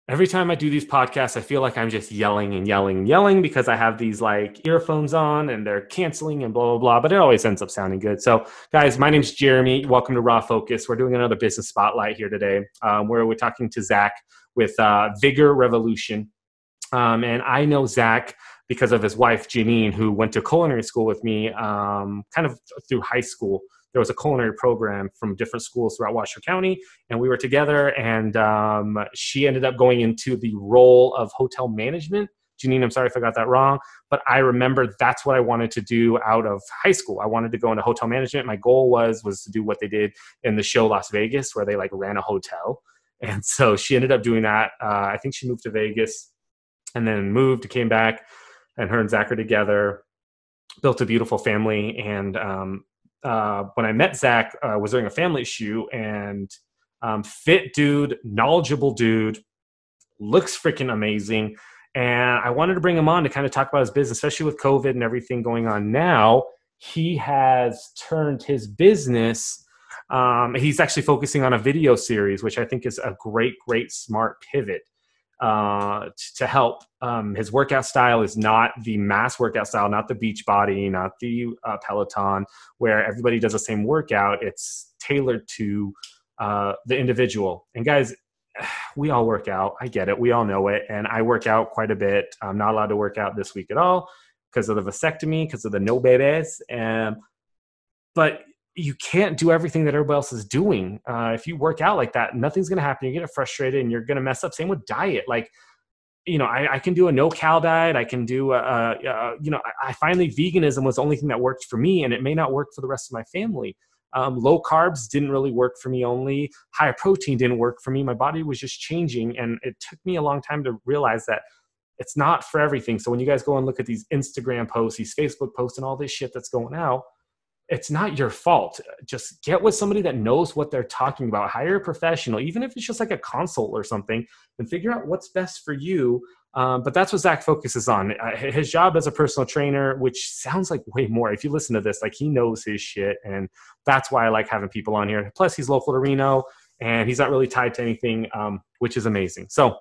Every time I do these podcasts, I feel like I'm just yelling and yelling and yelling because I have these like earphones on and they're canceling and blah, blah, blah. But it always ends up sounding good. So, guys, my name's Jeremy. Welcome to Raw Focus. We're doing another business spotlight here today where we're talking to Zach with Vigor Revolution. And I know Zach because of his wife, Janine, who went to culinary school with me kind of through high school. There was a culinary program from different schools throughout Washoe County, and we were together, and she ended up going into the role of hotel management. Janine, I'm sorry if I got that wrong, but I remember that's what I wanted to do out of high school. I wanted to go into hotel management. My goal was to do what they did in the show Las Vegas, where they like ran a hotel. And so she ended up doing that. I think she moved to Vegas and then moved, came back, and her and Zach are together, built a beautiful family. And when I met Zach, I was doing a family shoot, and fit dude, knowledgeable dude, looks freaking amazing. And I wanted to bring him on to kind of talk about his business, especially with COVID and everything going on now. He has turned his business. He's actually focusing on a video series, which I think is a great, smart pivot to help. His workout style is not the mass workout style, not the Beachbody, not the Peloton, where everybody does the same workout. It's tailored to the individual. And guys, we all work out. I get it. We all know it. And I work out quite a bit. I'm not allowed to work out this week at all because of the vasectomy, because of the no babies. But you can't do everything that everybody else is doing. If you work out like that, nothing's going to happen. You're going to get frustrated and you're going to mess up. Same with diet. Like, I can do a no-cal diet. I can do, I finally, veganism was the only thing that worked for me, and it may not work for the rest of my family. Low carbs didn't really work for me only. High protein didn't work for me. My body was just changing, and it took me a long time to realize that it's not for everything. So when you guys go and look at these Instagram posts, these Facebook posts, and all this shit that's going out, it's not your fault. Just get with somebody that knows what they're talking about. Hire a professional, even if it's just like a consult or something, and figure out what's best for you. But that's what Zach focuses on. His job as a personal trainer, which sounds like way more. If you listen to this, like, he knows his shit. And that's why I like having people on here. Plus, he's local to Reno, and he's not really tied to anything, which is amazing. So,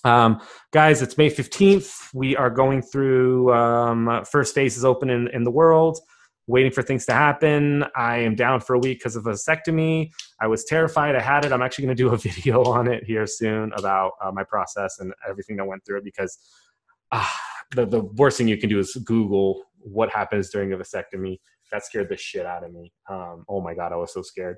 guys, it's May 15th. We are going through first phase is open in the world. Waiting for things to happen. I am down for a week because of a vasectomy. I was terrified. I had it. I'm actually going to do a video on it here soon about my process and everything that went through it, because the worst thing you can do is Google what happens during a vasectomy. That scared the shit out of me. Oh my God, I was so scared.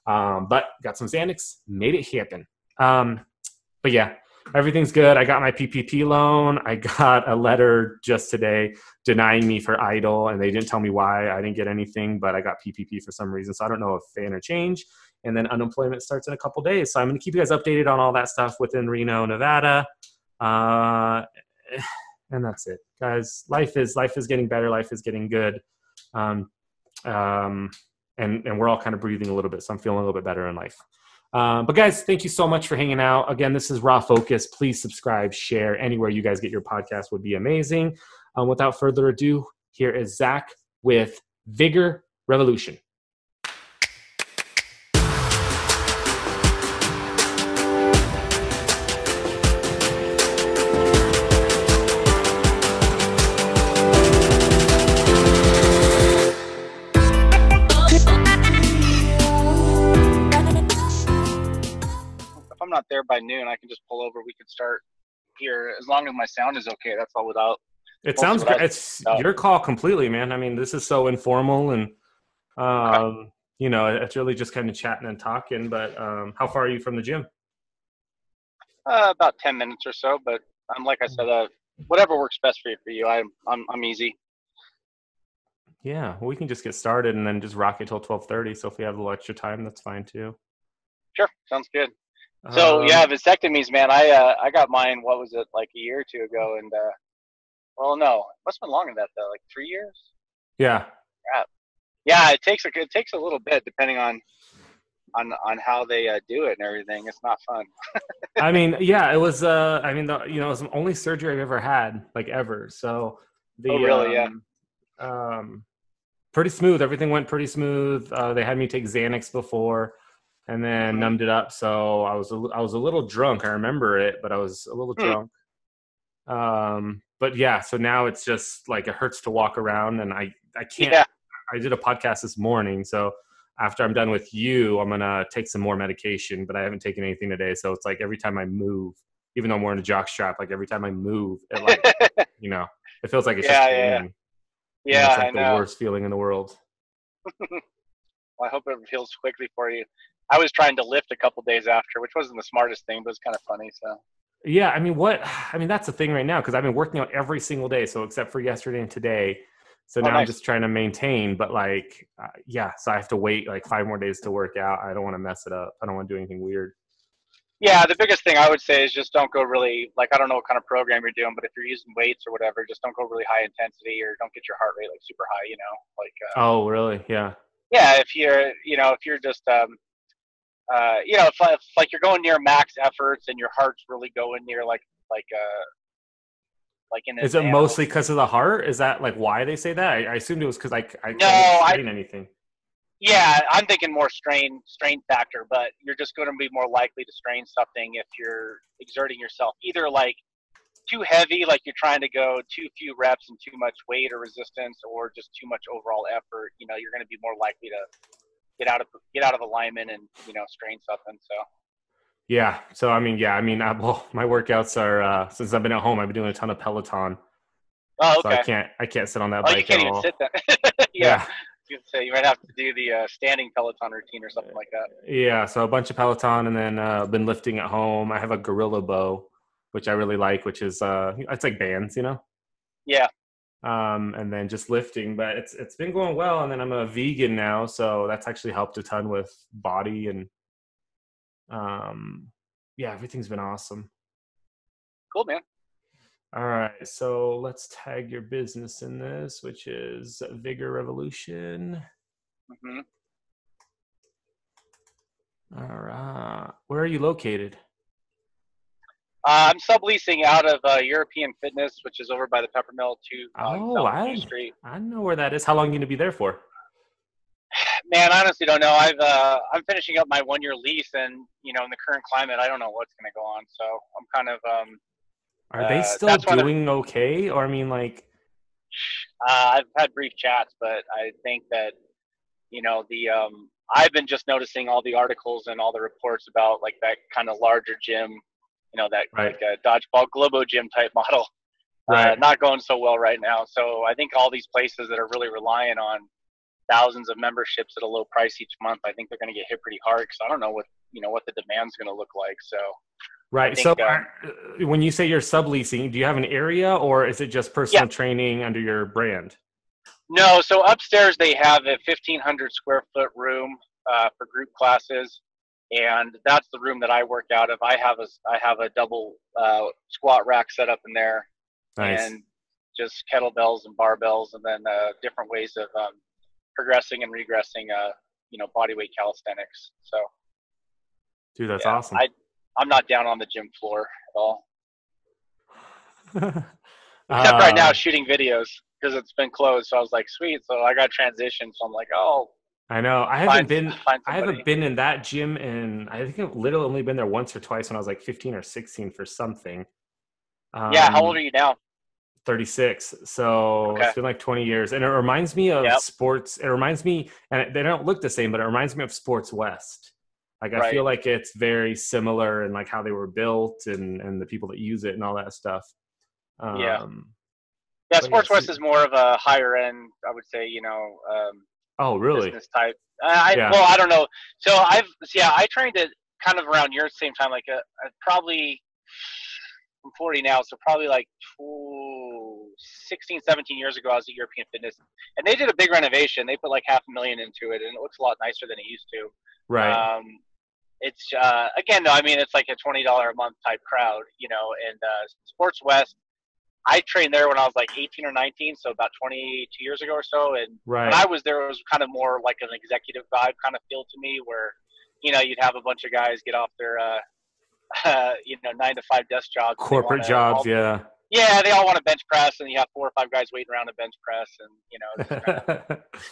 But got some Xanax, made it happen. But yeah, everything's good. I got my PPP loan. I got a letter just today denying me for Idle, and they didn't tell me why. I didn't get anything, but I got PPP for some reason. So I don't know if they interchange. And then unemployment starts in a couple days. So I'm going to keep you guys updated on all that stuff within Reno, Nevada. And that's it, guys. Life is getting better. Life is getting good. And we're all kind of breathing a little bit. So I'm feeling a little bit better in life. But guys, thank you so much for hanging out. Again, this is Raw Focus. Please subscribe, share, anywhere you guys get your podcast would be amazing. Without further ado, here is Zach with Vigor Revolution. Not there by noon, I can just pull over. We could start here as long as my sound is okay. That's all. Without it sounds great. It's your call completely, man. I mean, this is so informal, and okay. It's really just kind of chatting and talking. But how far are you from the gym? About 10 minutes or so. But like I said, whatever works best for you. I'm easy. Yeah, well, we can just get started and then just rock it till 12:30. So if we have a little extra time, that's fine too. Sure, sounds good. So yeah, vasectomies, man. I got mine. What was it, like a year or two ago? And well, no, it must have been longer than that though. Like 3 years. Yeah. Yeah. It takes a little bit depending on how they do it and everything. It's not fun. I mean, yeah, it was. It was the only surgery I've ever had, like ever. So really? Pretty smooth. Everything went pretty smooth. They had me take Xanax before. and then Mhm. numbed it up. So I was a little drunk. I remember it, but I was a little Hmm. drunk. But yeah, so now it's just like it hurts to walk around, and I can't. Yeah. I did a podcast this morning, so after I'm done with you, I'm gonna take some more medication, but I haven't taken anything today. So it's like every time I move, even though I'm wearing a jock strap, like every time I move, it like, you know, it feels like it's just Yeah, yeah, paining. And yeah. that's I like the know. worst feeling in the world. Well, I hope it heals quickly for you. I was trying to lift a couple days after, which wasn't the smartest thing, but it's kind of funny. So. Yeah, I mean, that's the thing right now because I've been working out every single day. So except for yesterday and today. So Oh, now I'm nice. just trying to maintain, but like, yeah, so I have to wait like 5 more days to work out. I don't want to mess it up. I don't want to do anything weird. Yeah, the biggest thing I would say is just don't go really like I don't know what kind of program you're doing, but if you're using weights or whatever, just don't go really high intensity or don't get your heart rate like super high. Like Oh, really? Yeah. yeah, if you're just if like you're going near max efforts and your heart's really going near like in Is it advance. mostly because of the heart? Is that like why they say that? I assumed it was because No, I didn't I strain anything. yeah, I'm thinking more strain factor, but you're just going to be more likely to strain something if you're exerting yourself either like too heavy, like you're trying to go too few reps and too much weight or resistance, or just too much overall effort. You're going to be more likely to get out of alignment and strain something. So. Yeah. So I mean, yeah, I mean, well, my workouts are since I've been at home, I've been doing a ton of Peloton, Oh, so okay. I can't sit on that Oh, you bike at can't even all. sit then. Yeah. Yeah. You say you might have to do the standing Peloton routine or something like that. Yeah, so a bunch of Peloton, and then been lifting at home. I have a Gorilla Bow, which I really like, which is it's like bands, you know. Yeah. And then just lifting, but it's been going well. And then I'm a vegan now, so that's actually helped a ton with body and um, yeah, everything's been awesome. Cool, man. All right, so let's tag your business in this, which is Vigor Revolution. Hmm. All right, where are you located? I'm subleasing out of European Fitness, which is over by the Peppermill 2 on Oh, South 2 Street. I know where that is. How long are you gonna be there for? Man, I honestly don't know. I'm finishing up my 1 year lease, and in the current climate, I don't know what's going to go on. So I'm kind of Are they still that's one of doing okay? Or I mean, like, I've had brief chats, but I think that the I've been just noticing all the articles and all the reports about like that kind of larger gym, that right, like a dodgeball globo gym type model, right. not going so well right now. So I think all these places that are really relying on thousands of memberships at a low price each month, I think they're going to get hit pretty hard because I don't know what the demand's going to look like. So I Right. think So, when you say you're subleasing, do you have an area, or is it just yeah, personal training under your brand? no. So upstairs they have a 1,500 square foot room for group classes, and that's the room that I work out of. I have a double squat rack set up in there, Nice, and just kettlebells and barbells, and then different ways of progressing and regressing, body weight calisthenics. So dude. That's yeah, awesome. I'm not down on the gym floor at all, except right now uh, shooting videos because it's been closed. So I was like, sweet. So I got transitioned. So I'm like, oh, I know. find find I haven't somebody. been in that gym, and I think I've literally only been there once or twice when I was like 15 or 16 for something. Yeah, how old are Um, you now? 36. So Okay. it's been like 20 years, and it reminds me of Yep. sports. It reminds me, and they don't look the same, but it reminds me of Sports West. Like I feel Right. like it's very similar in like how they were built and the people that use it and all that stuff. Yeah. Um, Yeah. but yeah, Sports so, West is more of a higher end, I would say, oh really? business type. I Yeah, well, I don't know. I trained at kind of around your same time, like probably I'm 40 now, so probably like 16, 17 years ago, I was at European Fitness, and they did a big renovation. They put like 500,000 into it, and it looks a lot nicer than it used to. right. It's again, though, I mean, it's like a $20 a month type crowd, and Sports West. I trained there when I was like 18 or 19, so about 22 years ago or so. And when I Right. was there, it was kind of more like an executive vibe kind of feel to me, where you'd have a bunch of guys get off their 9 to 5 desk jobs, and they want Corporate to jobs, all yeah. yeah, they all want to bench press, and you have 4 or 5 guys waiting around a bench press, and it's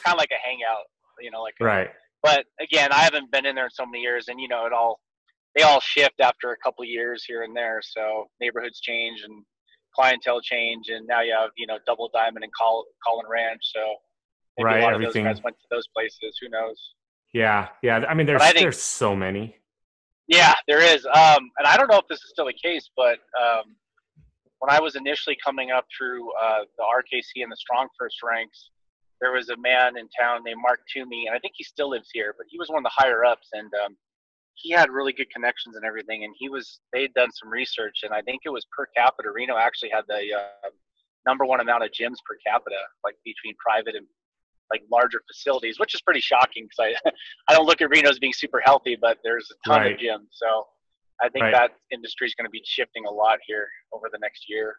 kind of like a hangout, like a Right. But again, I haven't been in there in so many years, and they all shift after a couple of years here and there. So neighborhoods change and clientele change, and now you have Double Diamond and Colin Ranch. So maybe a Right. lot of those Everything. guys went to those places. Who knows? Yeah. Yeah. I mean, there's so many. Yeah, there is. And I don't know if this is still the case, but when I was initially coming up through the RKC and the Strong First ranks, there was a man in town named Mark Toomey, and I think he still lives here, but he was one of the higher ups, and he had really good connections and everything. And they'd done some research, and I think it was per capita. Reno actually had the number one amount of gyms per capita, like between private and like larger facilities, which is pretty shocking because I don't look at Reno as being super healthy, but there's a ton of gyms. So I think that industry is going to be shifting a lot here over the next year.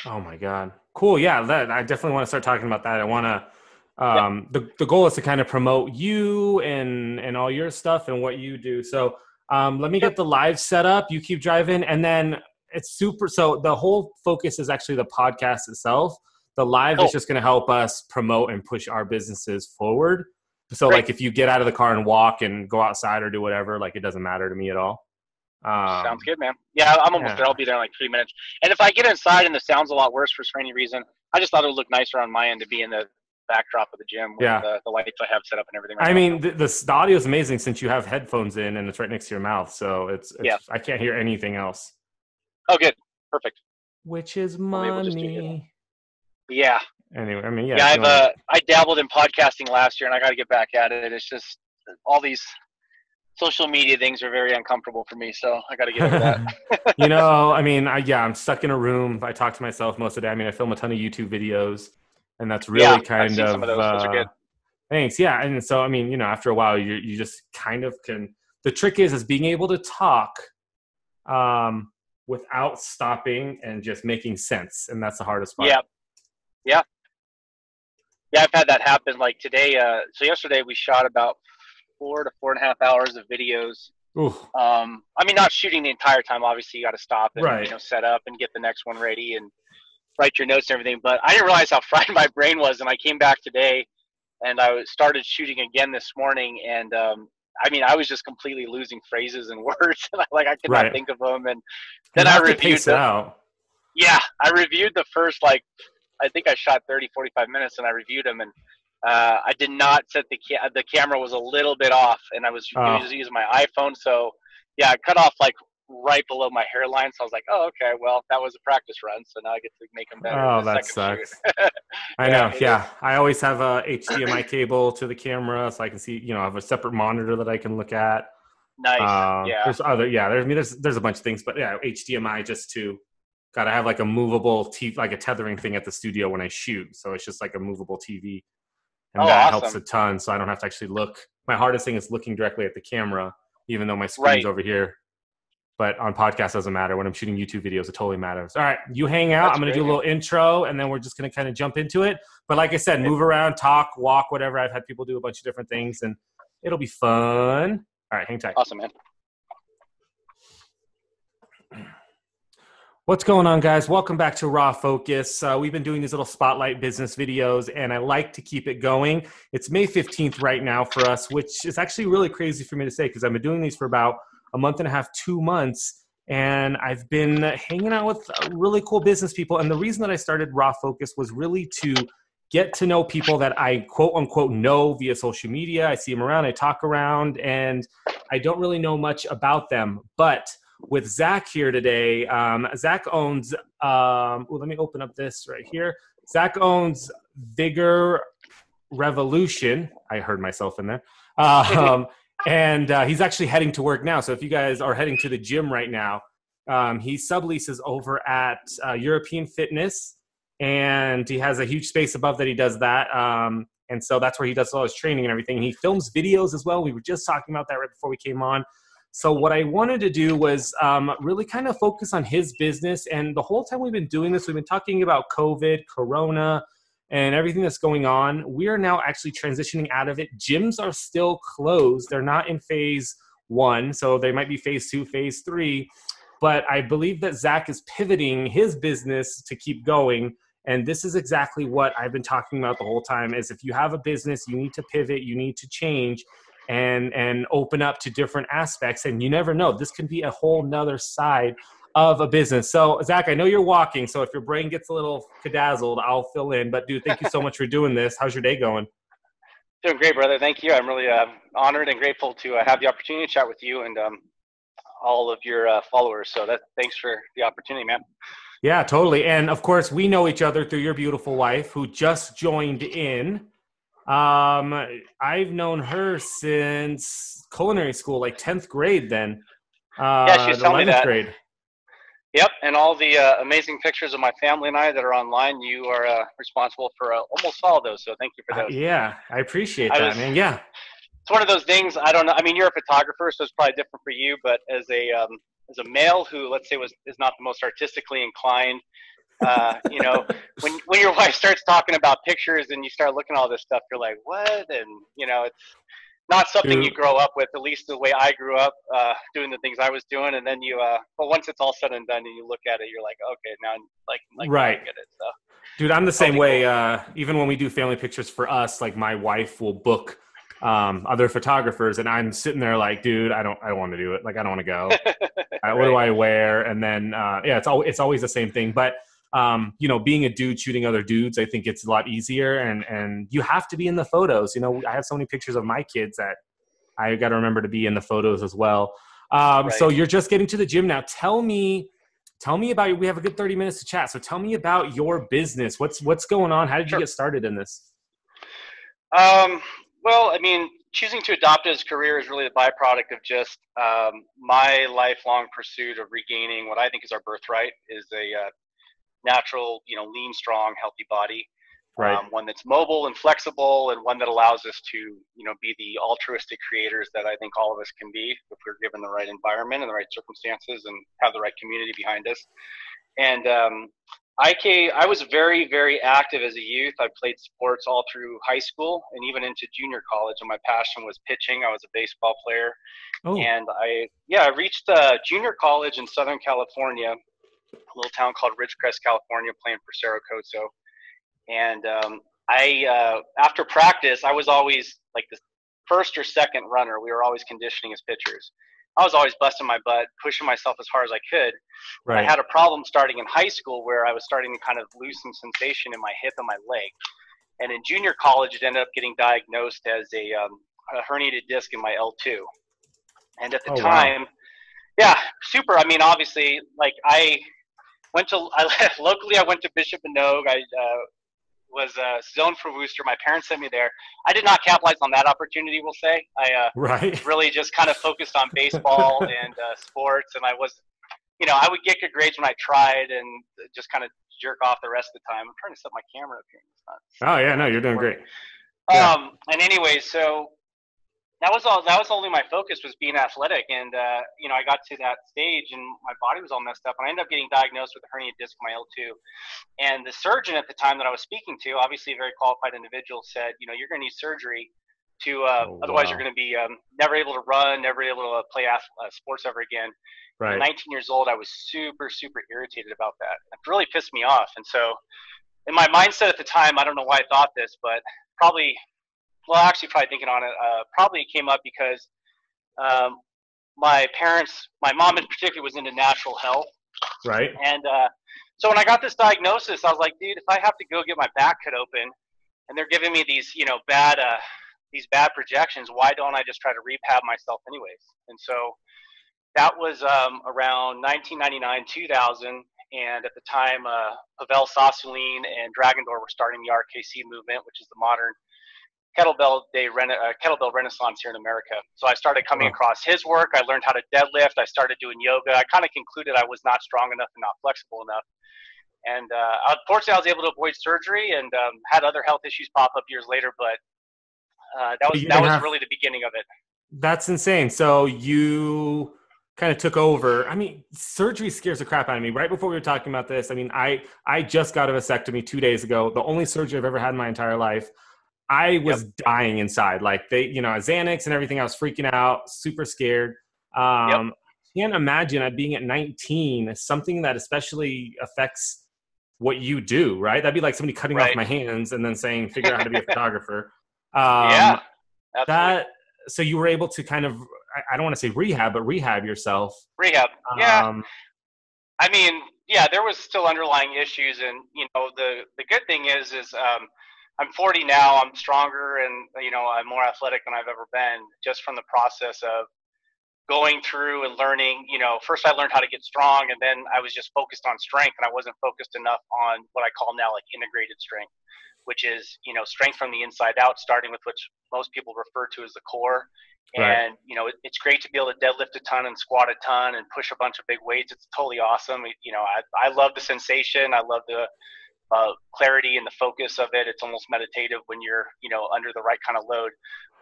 Oh my God. Cool. Yeah. I definitely want to start talking about that. I want to, the goal is to kind of promote you and all your stuff and what you do. So let me get the live set up. You keep driving, and then so the whole focus is actually the podcast itself. The live is just going to help us promote and push our businesses forward. So like if you get out of the car and walk and go outside or do whatever, like it doesn't matter to me at all. Sounds good, man. Yeah, I'm almost there. I'll be there in like 3 minutes. And if I get inside and the sound's a lot worse for any reason, I just thought it would look nicer on my end to be in the backdrop of the gym with the lights I have set up and everything. I mean, the audio is amazing since you have headphones in and it's right next to your mouth. So it's I can't hear anything else. Oh, good. Perfect. Which is money. Yeah. Anyway, I mean, I dabbled in podcasting last year and I got to get back at it. It's just all these social media things are very uncomfortable for me, so I got to get over that. I mean, I'm stuck in a room. I talk to myself most of the day. I mean, I film a ton of YouTube videos, and that's really kind of. Some of those are good. Thanks. Yeah, and so I mean, after a while, you just kind of can. The trick is being able to talk, without stopping and just making sense, and that's the hardest part. Yeah, I've had that happen. Like today, so yesterday we shot about 4 to 4.5 hours of videos. I mean, not shooting the entire time. Obviously, you got to stop and set up and get the next one ready and write your notes and everything. But I didn't realize how fried my brain was, and I came back today and I started shooting again this morning. And I mean, I was just completely losing phrases and words. Like I could not think of them. And then I reviewed I reviewed the first I think I shot 30, 45 minutes, and I reviewed them, and I did not set the camera was a little bit off, and I was using my iPhone. So I cut off right below my hairline. So I was like, oh, okay, well, that was a practice run. So now I get to make them better. Oh, that sucks. I know. Yeah. I always have a HDMI cable to the camera so I can see, I have a separate monitor that I can look at. Nice. There's a bunch of things, but HDMI just to gotta have like a movable TV, like a tethering thing at the studio when I shoot. So it's just like a movable TV. And that helps a ton. So I don't have to actually look. My hardest thing is looking directly at the camera, even though my screen's over here. But on podcasts, doesn't matter. When I'm shooting YouTube videos, it totally matters. All right, you hang out. I'm going to do a little intro, and then we're just going to kind of jump into it. But like I said, move around, talk, walk, whatever. I've had people do a bunch of different things, and it'll be fun. All right, hang tight. Awesome, man. What's going on, guys? Welcome back to Raw Focus. We've been doing these little spotlight business videos, and I like to keep it going. It's May 15th right now for us, which is actually really crazy for me to say because I've been doing these for about a month and a half, 2 months, and I've been hanging out with really cool business people. And the reason that I started Raw Focus was really to get to know people that I quote unquote know via social media. I see them around, I talk around, and I don't really know much about them. But with Zach here today, Zach owns, let me open up this right here. Zach owns Vigor Revolution. I heard myself in there. And he's actually heading to work now. So if you guys are heading to the gym right now, he subleases over at European Fitness, and he has a huge space above that he does that. And so that's where he does all his training and everything. And he films videos as well. We were just talking about that right before we came on. So what I wanted to do was really kind of focus on his business. And the whole time we've been doing this, we've been talking about COVID, Corona, and everything that's going on. We are now actually transitioning out of it. Gyms are still closed. They're not in phase 1. So they might be phase 2, phase 3. But I believe that Zach is pivoting his business to keep going. And this is exactly what I've been talking about the whole time is if you have a business, you need to pivot, you need to change. and open up to different aspects. And you never know, this can be a whole nother side of a business. So Zach, I know you're walking, so if your brain gets a little cadazzled, I'll fill in. But dude, thank you so much for doing this. How's your day going? Doing great, brother. Thank you. I'm really honored and grateful to have the opportunity to chat with you and all of your followers. So thanks for the opportunity, man. Yeah, totally. And of course, we know each other through your beautiful wife who just joined in. I've known her since culinary school, like 10th grade then. Yeah, she was telling me that. Grade. Yep, and all the amazing pictures of my family and I that are online, you are responsible for almost all of those, so thank you for those. Yeah, I appreciate that, man. Yeah. It's one of those things, I don't know, I mean, you're a photographer, so it's probably different for you, but as a male who, let's say, is not the most artistically inclined, you know, when your wife starts talking about pictures and you start looking at all this stuff, you're like, what? And, you know, it's not something you grow up with, at least the way I grew up doing the things I was doing. And then but once it's all said and done and you look at it, you're like, okay, now like right. I get it. So, dude, I'm the same way. Even when we do family pictures for us, like my wife will book other photographers and I'm sitting there like, dude, I don't want to do it. Like, I don't want to go. Right. What do I wear? And then, it's always the same thing. But, you know, being a dude shooting other dudes, I think it's a lot easier and you have to be in the photos. You know, I have so many pictures of my kids that I got to remember to be in the photos as well. Right. So you're just getting to the gym now. Tell me about, we have a good 30 minutes to chat. So tell me about your business. What's going on? How did you get started in this? Well, I mean, choosing to adopt it as a career is really the byproduct of just my lifelong pursuit of regaining what I think is our birthright, is a natural, you know, lean, strong, healthy body. Right. One that's mobile and flexible, and one that allows us to, you know, be the altruistic creators that I think all of us can be if we're given the right environment and the right circumstances and have the right community behind us. And I was very, very active as a youth. I played sports all through high school and even into junior college. And my passion was pitching. I was a baseball player. Oh. And I reached junior college in Southern California, a little town called Ridgecrest, California, playing for Cerro Coso. And after practice, I was always like the first or second runner. We were always conditioning as pitchers. I was always busting my butt, pushing myself as hard as I could. Right. I had a problem starting in high school where I was starting to kind of lose some sensation in my hip and my leg. And in junior college, it ended up getting diagnosed as a herniated disc in my L2. And at the time, yeah, super. I mean, obviously, like locally, I went to Bishop Manogue. I was zoned for Worcester. My parents sent me there. I did not capitalize on that opportunity, we'll say. I really just kind of focused on baseball and sports, and I was, you know, I would get good grades when I tried and just kind of jerk off the rest of the time. I'm trying to set my camera up here. Oh, yeah, no, you're doing great. And anyway, so that was only my focus, was being athletic. And, you know, I got to that stage and my body was all messed up, and I ended up getting diagnosed with a herniated disc in my L2. And the surgeon at the time that I was speaking to, obviously a very qualified individual, said, you know, you're going to need surgery to, otherwise you're going to be never able to run, never able to play sports ever again. Right. At 19 years old, I was super, super irritated about that. It really pissed me off. And so in my mindset at the time, I don't know why I thought this, but probably thinking on it, probably it came up because my mom in particular, was into natural health. Right. And so when I got this diagnosis, I was like, dude, if I have to go get my back cut open and they're giving me these, you know, bad projections, why don't I just try to rehab myself anyways? And so that was around 1999, 2000. And at the time, Pavel Sassoulin and Dragon Door were starting the RKC movement, which is the modern kettlebell renaissance here in America. So I started coming across his work. I learned how to deadlift. I started doing yoga. I kind of concluded I was not strong enough and not flexible enough. And unfortunately, I was able to avoid surgery and had other health issues pop up years later. But that was really the beginning of it. That's insane. So you kind of took over. I mean, surgery scares the crap out of me. Right before we were talking about this, I mean, I just got a vasectomy 2 days ago. The only surgery I've ever had in my entire life. I was dying inside. Like Xanax and everything. I was freaking out, super scared. Can't imagine being at 19, something that especially affects what you do, right? That'd be like somebody cutting off my hands and then saying, figure out how to be a photographer. Yeah, absolutely. so you were able to kind of, I don't want to say rehab, but rehab yourself. Rehab. Yeah. Um, I mean, yeah, there was still underlying issues, and the good thing is I'm 40 now. I'm stronger, and I'm more athletic than I've ever been, just from the process of going through and learning. First I learned how to get strong, and then I was just focused on strength, and I wasn't focused enough on what I call now like integrated strength, which is strength from the inside out, starting with which most people refer to as the core. right. And it's great to be able to deadlift a ton and squat a ton and push a bunch of big weights. It's totally awesome. I love the sensation. I love the clarity and the focus of it. It's almost meditative when you're under the right kind of load.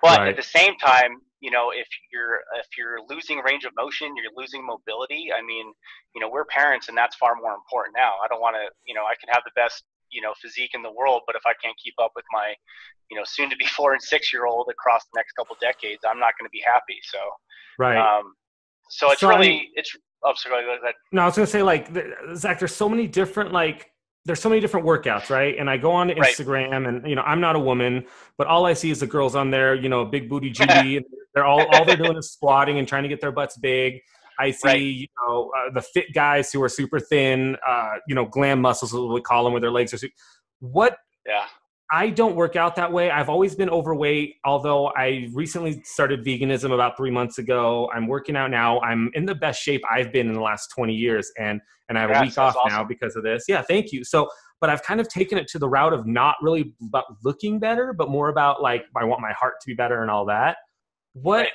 But Right. at the same time, if you're losing range of motion, you're losing mobility. I mean, we're parents, and that's far more important now. I don't want to, I can have the best physique in the world, but if I can't keep up with my soon to be 4 and 6 year old across the next couple decades, I'm not going to be happy. So Right. so it's So really oh, sorry, go ahead. No, I was gonna say, like, Zach, there's so many different, like, there's so many different workouts, right? And I go on to Right. Instagram, and I'm not a woman, but all I see is the girls on there, big booty Judy. And they're all they're doing is squatting and trying to get their butts big. I see, Right. the fit guys who are super thin, glam muscles, what we call them, where their legs are. What Yeah. I don't work out that way. I've always been overweight, although I recently started veganism about 3 months ago. I'm working out now. I'm in the best shape I've been in the last 20 years, and I have a Congrats, week that's off now awesome. because of this. Yeah, thank you. So, but I've kind of taken it to the route of not really about looking better, but more about, like, I want my heart to be better and all that. What Right.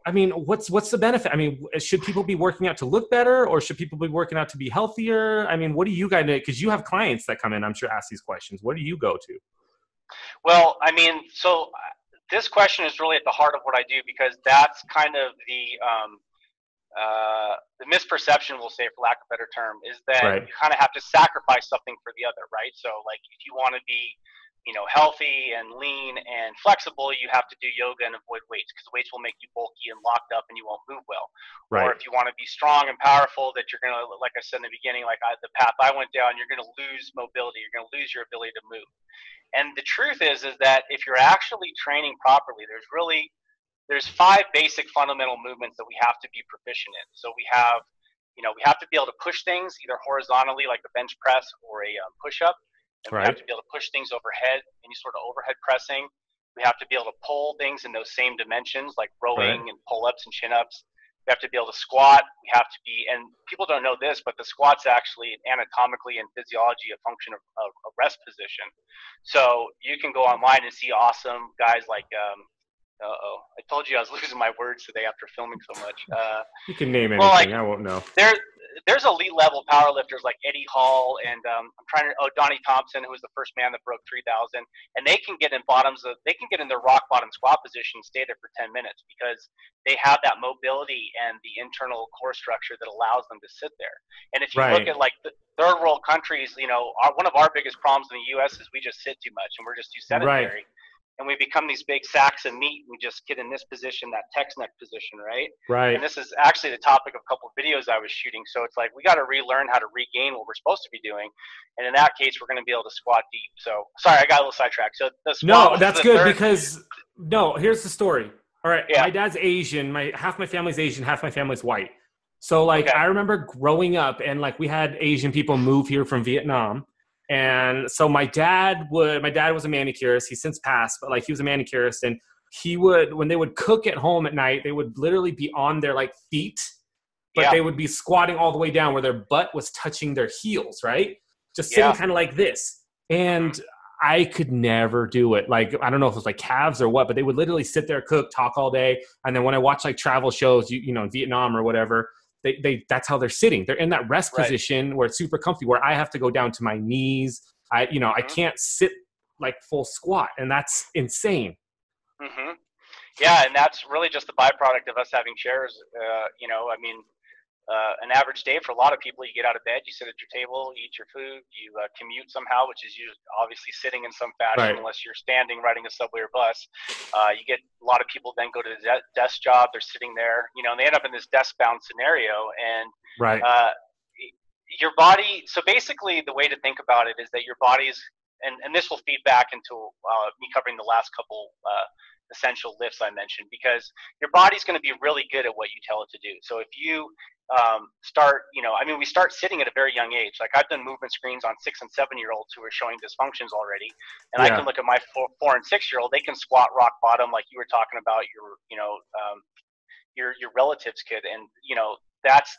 I mean, what's the benefit? I mean, should people be working out to look better, or should people be working out to be healthier? I mean, what do you guys do? Because you have clients that come in, I'm sure, ask these questions. What do you go to? Well, I mean, so this question is really at the heart of what I do, because that's kind of the misperception, we'll say, for lack of a better term, is that Right. you kind of have to sacrifice something for the other, right? So, like, if you want to be, healthy and lean and flexible, you have to do yoga and avoid weights, because weights will make you bulky and locked up, and you won't move well. Or Right. if you want to be strong and powerful, that you're gonna, like I said in the beginning, the path I went down, you're gonna lose mobility, you're gonna lose your ability to move. And the truth is that if you're actually training properly, there's 5 basic fundamental movements that we have to be proficient in. So we have to be able to push things either horizontally, like a bench press or a push up, and we have Right. to be able to push things overhead, any sort of overhead pressing. We have to be able to pull things in those same dimensions, like Right. rowing and pull ups and chin ups. We have to be able to squat. We have to be, and people don't know this, but the squat's actually anatomically and physiology a function of a rest position. So you can go online and see awesome guys like, I told you I was losing my words today after filming so much. You can name Well, like, anything. I won't know. there, there's elite level power lifters like Eddie Hall and Donnie Thompson, who was the first man that broke 3,000, and they can get in their rock bottom squat position and stay there for 10 minutes, because they have that mobility and the internal core structure that allows them to sit there. And if you look Right. at, like, the third world countries, one of our biggest problems in the U.S. is we just sit too much and we're just too Right. sedentary. And we become these big sacks of meat. And we just get in this position, that Tex-neck position, right? And Right. this is actually the topic of a couple of videos I was shooting. So it's like we got to relearn how to regain what we're supposed to be doing. And in that case, we're going to be able to squat deep. So sorry, I got a little sidetracked. So the squat No, was that's the good third. because no, here's the story. All right, Yeah. my dad's Asian. Half my family's Asian, half my family's white. So, like, Okay. I remember growing up, and, like, we had Asian people move here from Vietnam. And so my dad was a manicurist. He's since passed, but, like, he was a manicurist, and when they would cook at home at night, they would literally be on their, like, feet, but Yeah. they would be squatting all the way down where their butt was touching their heels, right? Just sitting Yeah. kind of like this. And I could never do it. Like, I don't know if it was like calves or what, but they would literally sit there, cook, talk all day. And then when I watch, like, travel shows, in Vietnam or whatever, that's how they're sitting. They're in that rest Right. position where it's super comfy, where I have to go down to my knees. I can't sit like full squat, and that's insane. Mm-hmm. Yeah, and that's really just the byproduct of us having chairs. I mean, an average day for a lot of people, you get out of bed, you sit at your table, you eat your food, you commute somehow, which is usually obviously sitting in some fashion, Right. unless you're standing riding a subway or bus. You get a lot of people then go to the desk job, they're sitting there, and they end up in this desk-bound scenario. And Right. your body, so basically the way to think about it is that your body's and this will feed back into me covering the last couple essential lifts I mentioned, because your body's going to be really good at what you tell it to do. So if you start, we start sitting at a very young age. Like I've done movement screens on 6 and 7-year-olds who are showing dysfunctions already, and I can look at my 4 and 6-year-old. They can squat rock bottom, like you were talking about your relatives could, and that's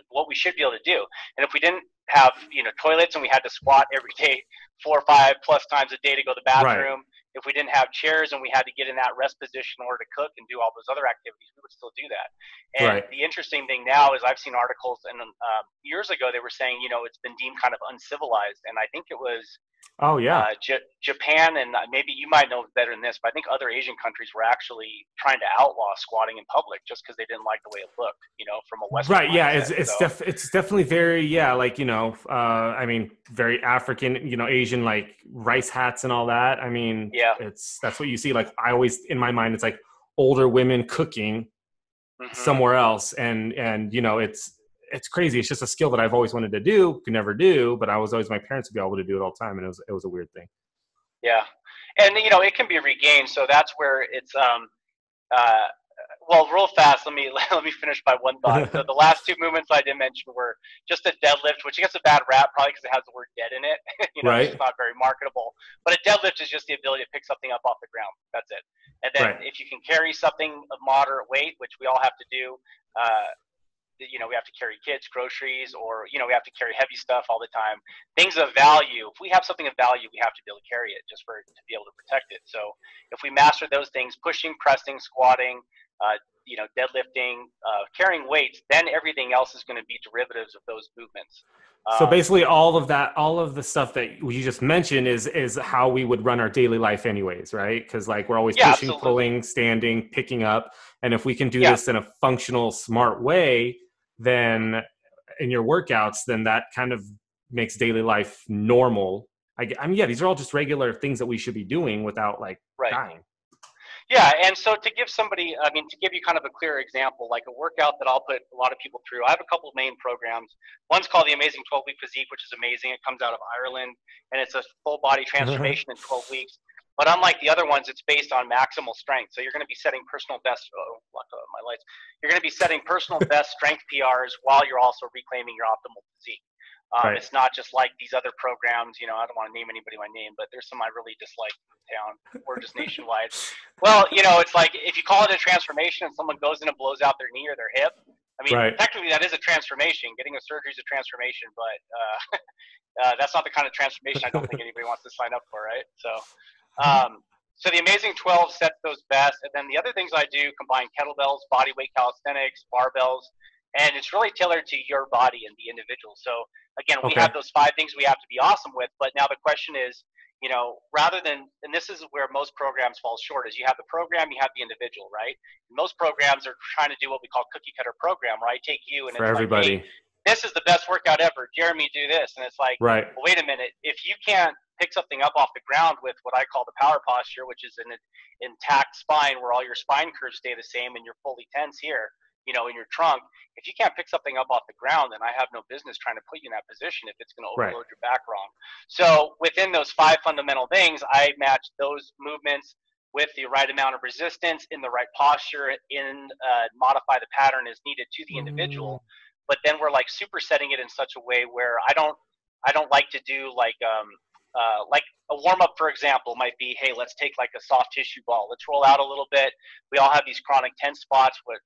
what we should be able to do. And if we didn't have toilets and we had to squat every day 4 or 5 plus times a day to go to the bathroom, if we didn't have chairs and we had to get in that rest position in order to cook and do all those other activities, we would still do that. And the interesting thing now is I've seen articles, and years ago they were saying it's been deemed kind of uncivilized, and I think it was Japan, and maybe you might know better than this, but I think other Asian countries were actually trying to outlaw squatting in public just because they didn't like the way it looked, from a Western mindset. It's definitely very very African, Asian, like rice hats and all that. I mean, that's what you see. Like I always, in my mind, it's like older women cooking somewhere else, and it's crazy. It's just a skill that I've always wanted to do, could never do, but I was always, my parents would be able to do it all the time, and it was a weird thing. Yeah, and it can be regained. So that's where it's real fast. Let me finish by one thought. So the last 2 movements I did mention were just a deadlift, which gets a bad rap probably because it has the word "dead" in it. It's not very marketable. But a deadlift is just the ability to pick something up off the ground. That's it. And then if you can carry something of moderate weight, which we all have to do. We have to carry kids, groceries, or, we have to carry heavy stuff all the time. Things of value. If we have something of value, we have to be able to carry it just to be able to protect it. So if we master those things, pushing, pressing, squatting, deadlifting, carrying weights, then everything else is going to be derivatives of those movements. So basically all of the stuff that you just mentioned is how we would run our daily life anyways, right? Because like we're always pushing, pulling, standing, picking up. And if we can do this in a functional, smart way, then in your workouts, then that kind of makes daily life normal. These are all just regular things that we should be doing without dying. Yeah, and so to give you kind of a clear example, like a workout that I'll put a lot of people through, I have a couple of main programs. One's called the Amazing 12-Week Physique, which is amazing. It comes out of Ireland, and it's a full body transformation in 12 weeks. But unlike the other ones, it's based on maximal strength. So you're going to be setting personal best. You're going to be setting personal best strength PRs while you're also reclaiming your optimal physique. It's not just like these other programs. I don't want to name anybody by name, but there's some I really dislike in town or just nationwide. Well, it's like if you call it a transformation and someone goes in and blows out their knee or their hip, technically that is a transformation. Getting a surgery is a transformation, but that's not the kind of transformation I don't think anybody wants to sign up for, right? So the Amazing 12 sets those best, and then the other things I do combine kettlebells, body weight calisthenics, barbells, and it's really tailored to your body and the individual. So again, we have those 5 things we have to be awesome with, but now the question is, rather than, and this is where most programs fall short, is you have the program, you have the individual, right? And most programs are trying to do what we call cookie cutter program, right? Take you and for it's everybody. Like, hey, this is the best workout ever. Jeremy, do this. And it's like, well, wait a minute. If you can't pick something up off the ground with what I call the power posture, which is an intact spine where all your spine curves stay the same and you're fully tense here, in your trunk, if you can't pick something up off the ground, then I have no business trying to put you in that position if it's going to overload your back wrong. So within those 5 fundamental things, I match those movements with the right amount of resistance in the right posture modify the pattern as needed to the individual. But then we're like supersetting it in such a way where I don't like to do like a warm-up, for example, might be, hey, let's take like a soft tissue ball. Let's roll out a little bit. We all have these chronic tense spots, what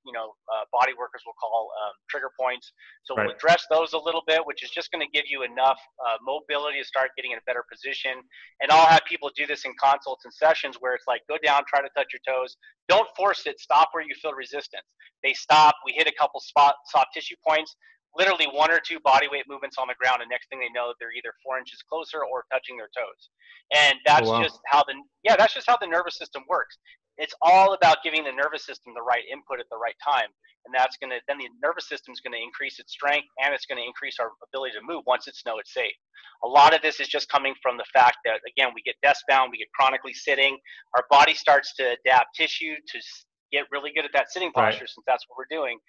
body workers will call trigger points. So we'll address those a little bit, which is just going to give you enough mobility to start getting in a better position. And I'll have people do this in consults and sessions where it's like, go down, try to touch your toes. Don't force it. Stop where you feel resistance. They stop. We hit a couple soft tissue points. Literally 1 or 2 body weight movements on the ground, and next thing they know, they're either 4 inches closer or touching their toes. And that's just how the nervous system works. It's all about giving the nervous system the right input at the right time, and then the nervous system is going to increase its strength, and it's going to increase our ability to move once it's safe. A lot of this is just coming from the fact that, again, we get desk bound, we get chronically sitting, our body starts to adapt tissue to get really good at that sitting posture, since that's what we're doing.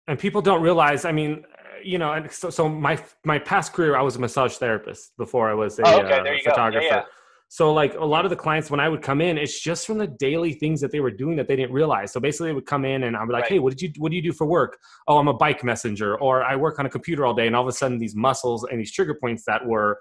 And people don't realize, I mean, and so my past career, I was a massage therapist before I was a Oh, okay. There you go. Yeah, photographer. yeah. So like a lot of the clients, when I would come in, it's just from the daily things that they were doing that they didn't realize. So basically they would come in and I'd be like, Right. hey, what do you do for work? Oh, I'm a bike messenger, or I work on a computer all day. And all of a sudden these muscles and these trigger points that were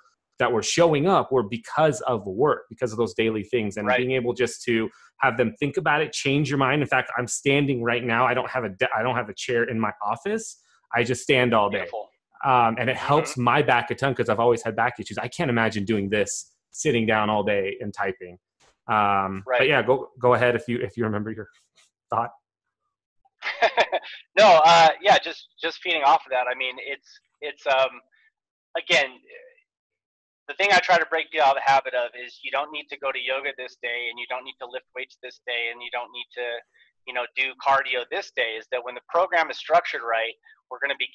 showing up were because of work, because of those daily things, and Right. being able just to have them think about it, change your mind. In fact, I'm standing right now. I don't have a chair in my office. I just stand all day. Beautiful. And it helps my back a ton because I've always had back issues. I can't imagine doing this sitting down all day and typing. But Right. yeah, go ahead if you remember your thought. No, yeah, just feeding off of that. I mean, it's again, the thing I try to break you out of the habit of is you don't need to go to yoga this day, and you don't need to lift weights this day, and you don't need to, do cardio this day. Is that when the program is structured right, we're going to be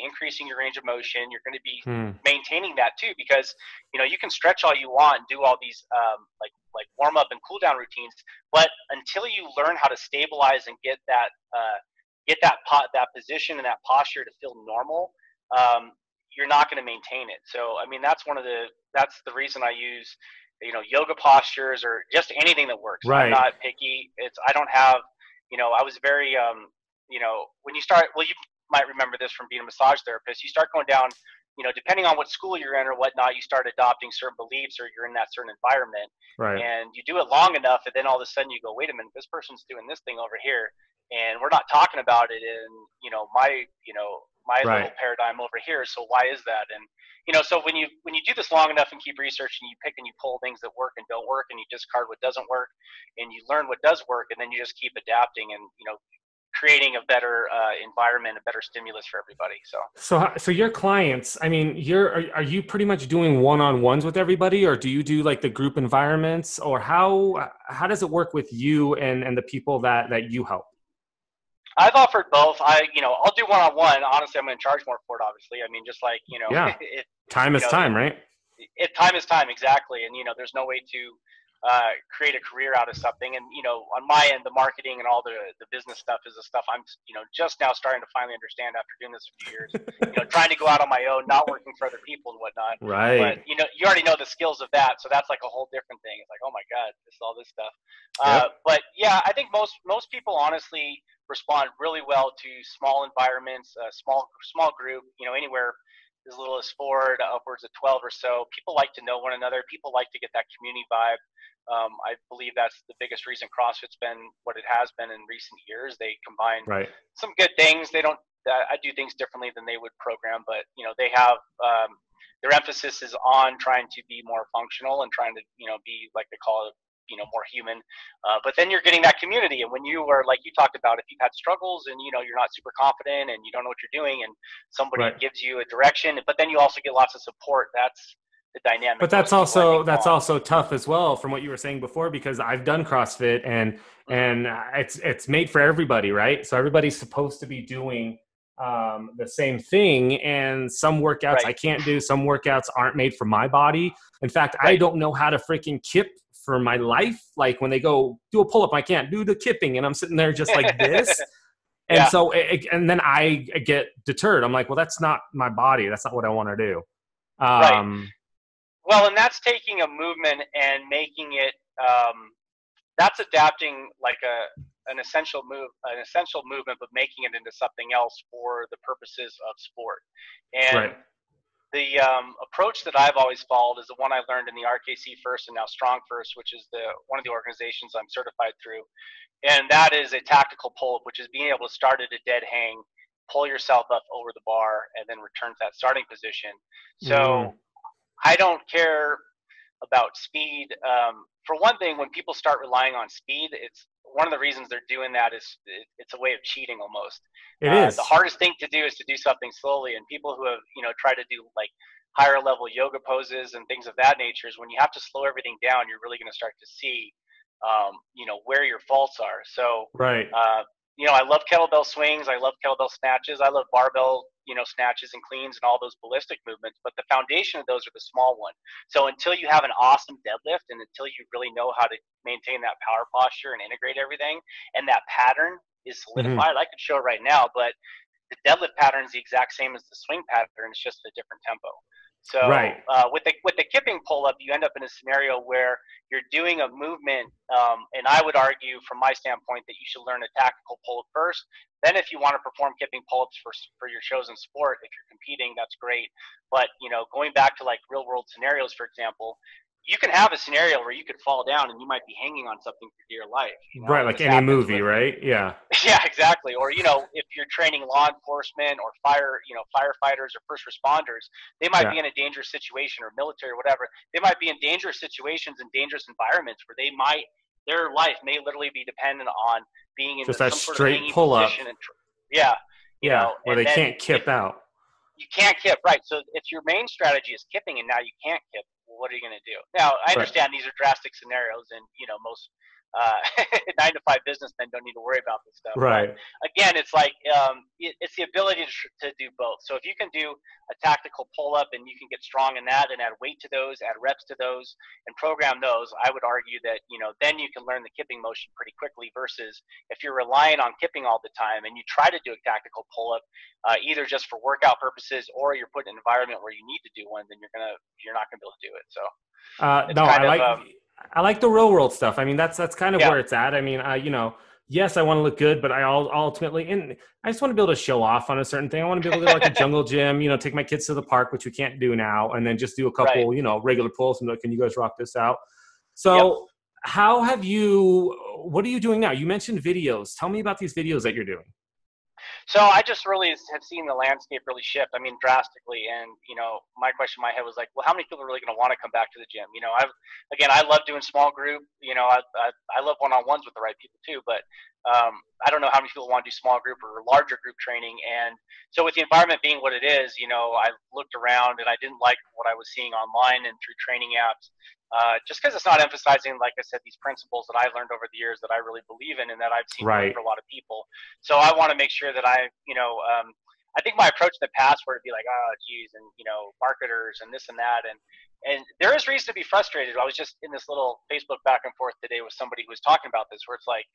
increasing your range of motion. You're going to be maintaining that too, because you can stretch all you want and do all these like warm up and cool down routines, but until you learn how to stabilize and get that position and that posture to feel normal, you're not going to maintain it. So, I mean, that's the reason I use, yoga postures or just anything that works. Right. I'm not picky. I don't have, I was very, when you start, well, you might remember this from being a massage therapist, you start going down, depending on what school you're in or whatnot, you start adopting certain beliefs or you're in that certain environment. Right. And you do it long enough. And then all of a sudden you go, wait a minute, this person's doing this thing over here. And we're not talking about it in, my Right. little paradigm over here. So why is that? And, so when you do this long enough and keep researching, you pick and you pull things that work and don't work, and you discard what doesn't work, and you learn what does work, and then you just keep adapting and, creating a better environment, a better stimulus for everybody. So your clients, I mean, are you pretty much doing one-on-ones with everybody, or do you do like the group environments, or how does it work with you and the people that you help? I've offered both. I'll do one-on-one. Honestly, I'm going to charge more for it, obviously. I mean, just like, Yeah. Time is time, right? Time is time, exactly. And, there's no way to create a career out of something. And, on my end, the marketing and all the business stuff is the stuff I'm, just now starting to finally understand after doing this a few years, trying to go out on my own, not working for other people and whatnot. Right. But, you already know the skills of that. So that's like a whole different thing. It's like, oh my God, all this stuff. Yep. But yeah, I think most people honestly respond really well to small environments, small group, anywhere as little as 4 to upwards of 12 or so. People like to know one another. People like to get that community vibe. I believe that's the biggest reason CrossFit's been what it has been in recent years. They combine some good things. I do things differently than they would program, but they have their emphasis is on trying to be more functional and trying to be, like they call it, more human. But then you're getting that community, and when you are, like you talked about, if you've had struggles and you're not super confident and you don't know what you're doing, and somebody gives you a direction, but then you also get lots of support. That's the dynamic. But that's also tough as well, from what you were saying before, because I've done CrossFit and it's made for everybody, right? So everybody's supposed to be doing the same thing, and some workouts I can't do, some workouts aren't made for my body. In fact, I don't know how to freaking kip for my life. Like when they go do a pull-up, I can't do the kipping, and I'm sitting there just like this. And so and then I get deterred. I'm like, well, that's not my body, that's not what I want to do. Well, and that's taking a movement and making it that's adapting like an essential movement, but making it into something else for the purposes of sport. And the approach that I've always followed is the one I learned in the RKC First and now Strong First, which is one of the organizations I'm certified through. And that is a tactical pull-up, which is being able to start at a dead hang, pull yourself up over the bar, and then return to that starting position. So I don't care about speed. For one thing, when people start relying on speed, it's one of the reasons they're doing that is it's a way of cheating almost. It is. The hardest thing to do is to do something slowly, and people who have tried to do like higher level yoga poses and things of that nature is when you have to slow everything down, you're really going to start to see where your faults are. So I love kettlebell swings, I love kettlebell snatches, I love barbell snatches and cleans and all those ballistic movements, but the foundation of those are the small one. So until you have an awesome deadlift and until you really know how to maintain that power posture and integrate everything, and that pattern is solidified, I could show it right now, but the deadlift pattern is the exact same as the swing pattern. It's just a different tempo. So Right. with the kipping pull-up, you end up in a scenario where you're doing a movement, and I would argue from my standpoint that you should learn a tactical pull-up first. Then if you want to perform kipping pull-ups for your chosen sport, if you're competing, that's great. But, going back to like real-world scenarios, for example, you can have a scenario where you could fall down and you might be hanging on something for dear life. Right, like any movie, right? Yeah. Yeah, exactly. Or, if you're training law enforcement or firefighters or first responders, they might be in a dangerous situation, or military or whatever. They might be in dangerous situations and dangerous environments where their life may literally be dependent on being in just some that sort straight of hanging pull up. position. Where they can't kip out. You can't kip, right? So if your main strategy is kipping and now you can't kip, well, what are you going to do? Now, I understand these are drastic scenarios, and most 9-to-5 businessmen don't need to worry about this stuff. Right. But again, it's like it's the ability to do both. So if you can do a tactical pull-up and you can get strong in that and add weight to those, add reps to those, and program those, I would argue that then you can learn the kipping motion pretty quickly. Versus if you're relying on kipping all the time and you try to do a tactical pull-up, either just for workout purposes or you're put in an environment where you need to do one, then you're not going to be able to do it. So I like the real world stuff. I mean, that's kind of where it's at. I mean, yes, I want to look good, but I ultimately, and I just want to be able to show off on a certain thing. I want to be able to go to like a jungle gym, take my kids to the park, which we can't do now, and then just do a couple, regular pulls and like, can you guys rock this out? So what are you doing now? You mentioned videos. Tell me about these videos that you're doing. So I just really have seen the landscape really shift. I mean, drastically. And, my question in my head was like, well, how many people are really going to want to come back to the gym? I love doing small group. I love one-on-ones with the right people too, but I don't know how many people want to do small group or larger group training. And so with the environment being what it is, I looked around and I didn't like what I was seeing online and through training apps. Just because it's not emphasizing, like I said, these principles that I learned over the years that I really believe in and that I've seen work for a lot of people. So I want to make sure that I think my approach in the past where it'd be like, oh, geez, and, marketers and this and that. And there is reason to be frustrated. I was just in this little Facebook back and forth today with somebody who was talking about this, where it's like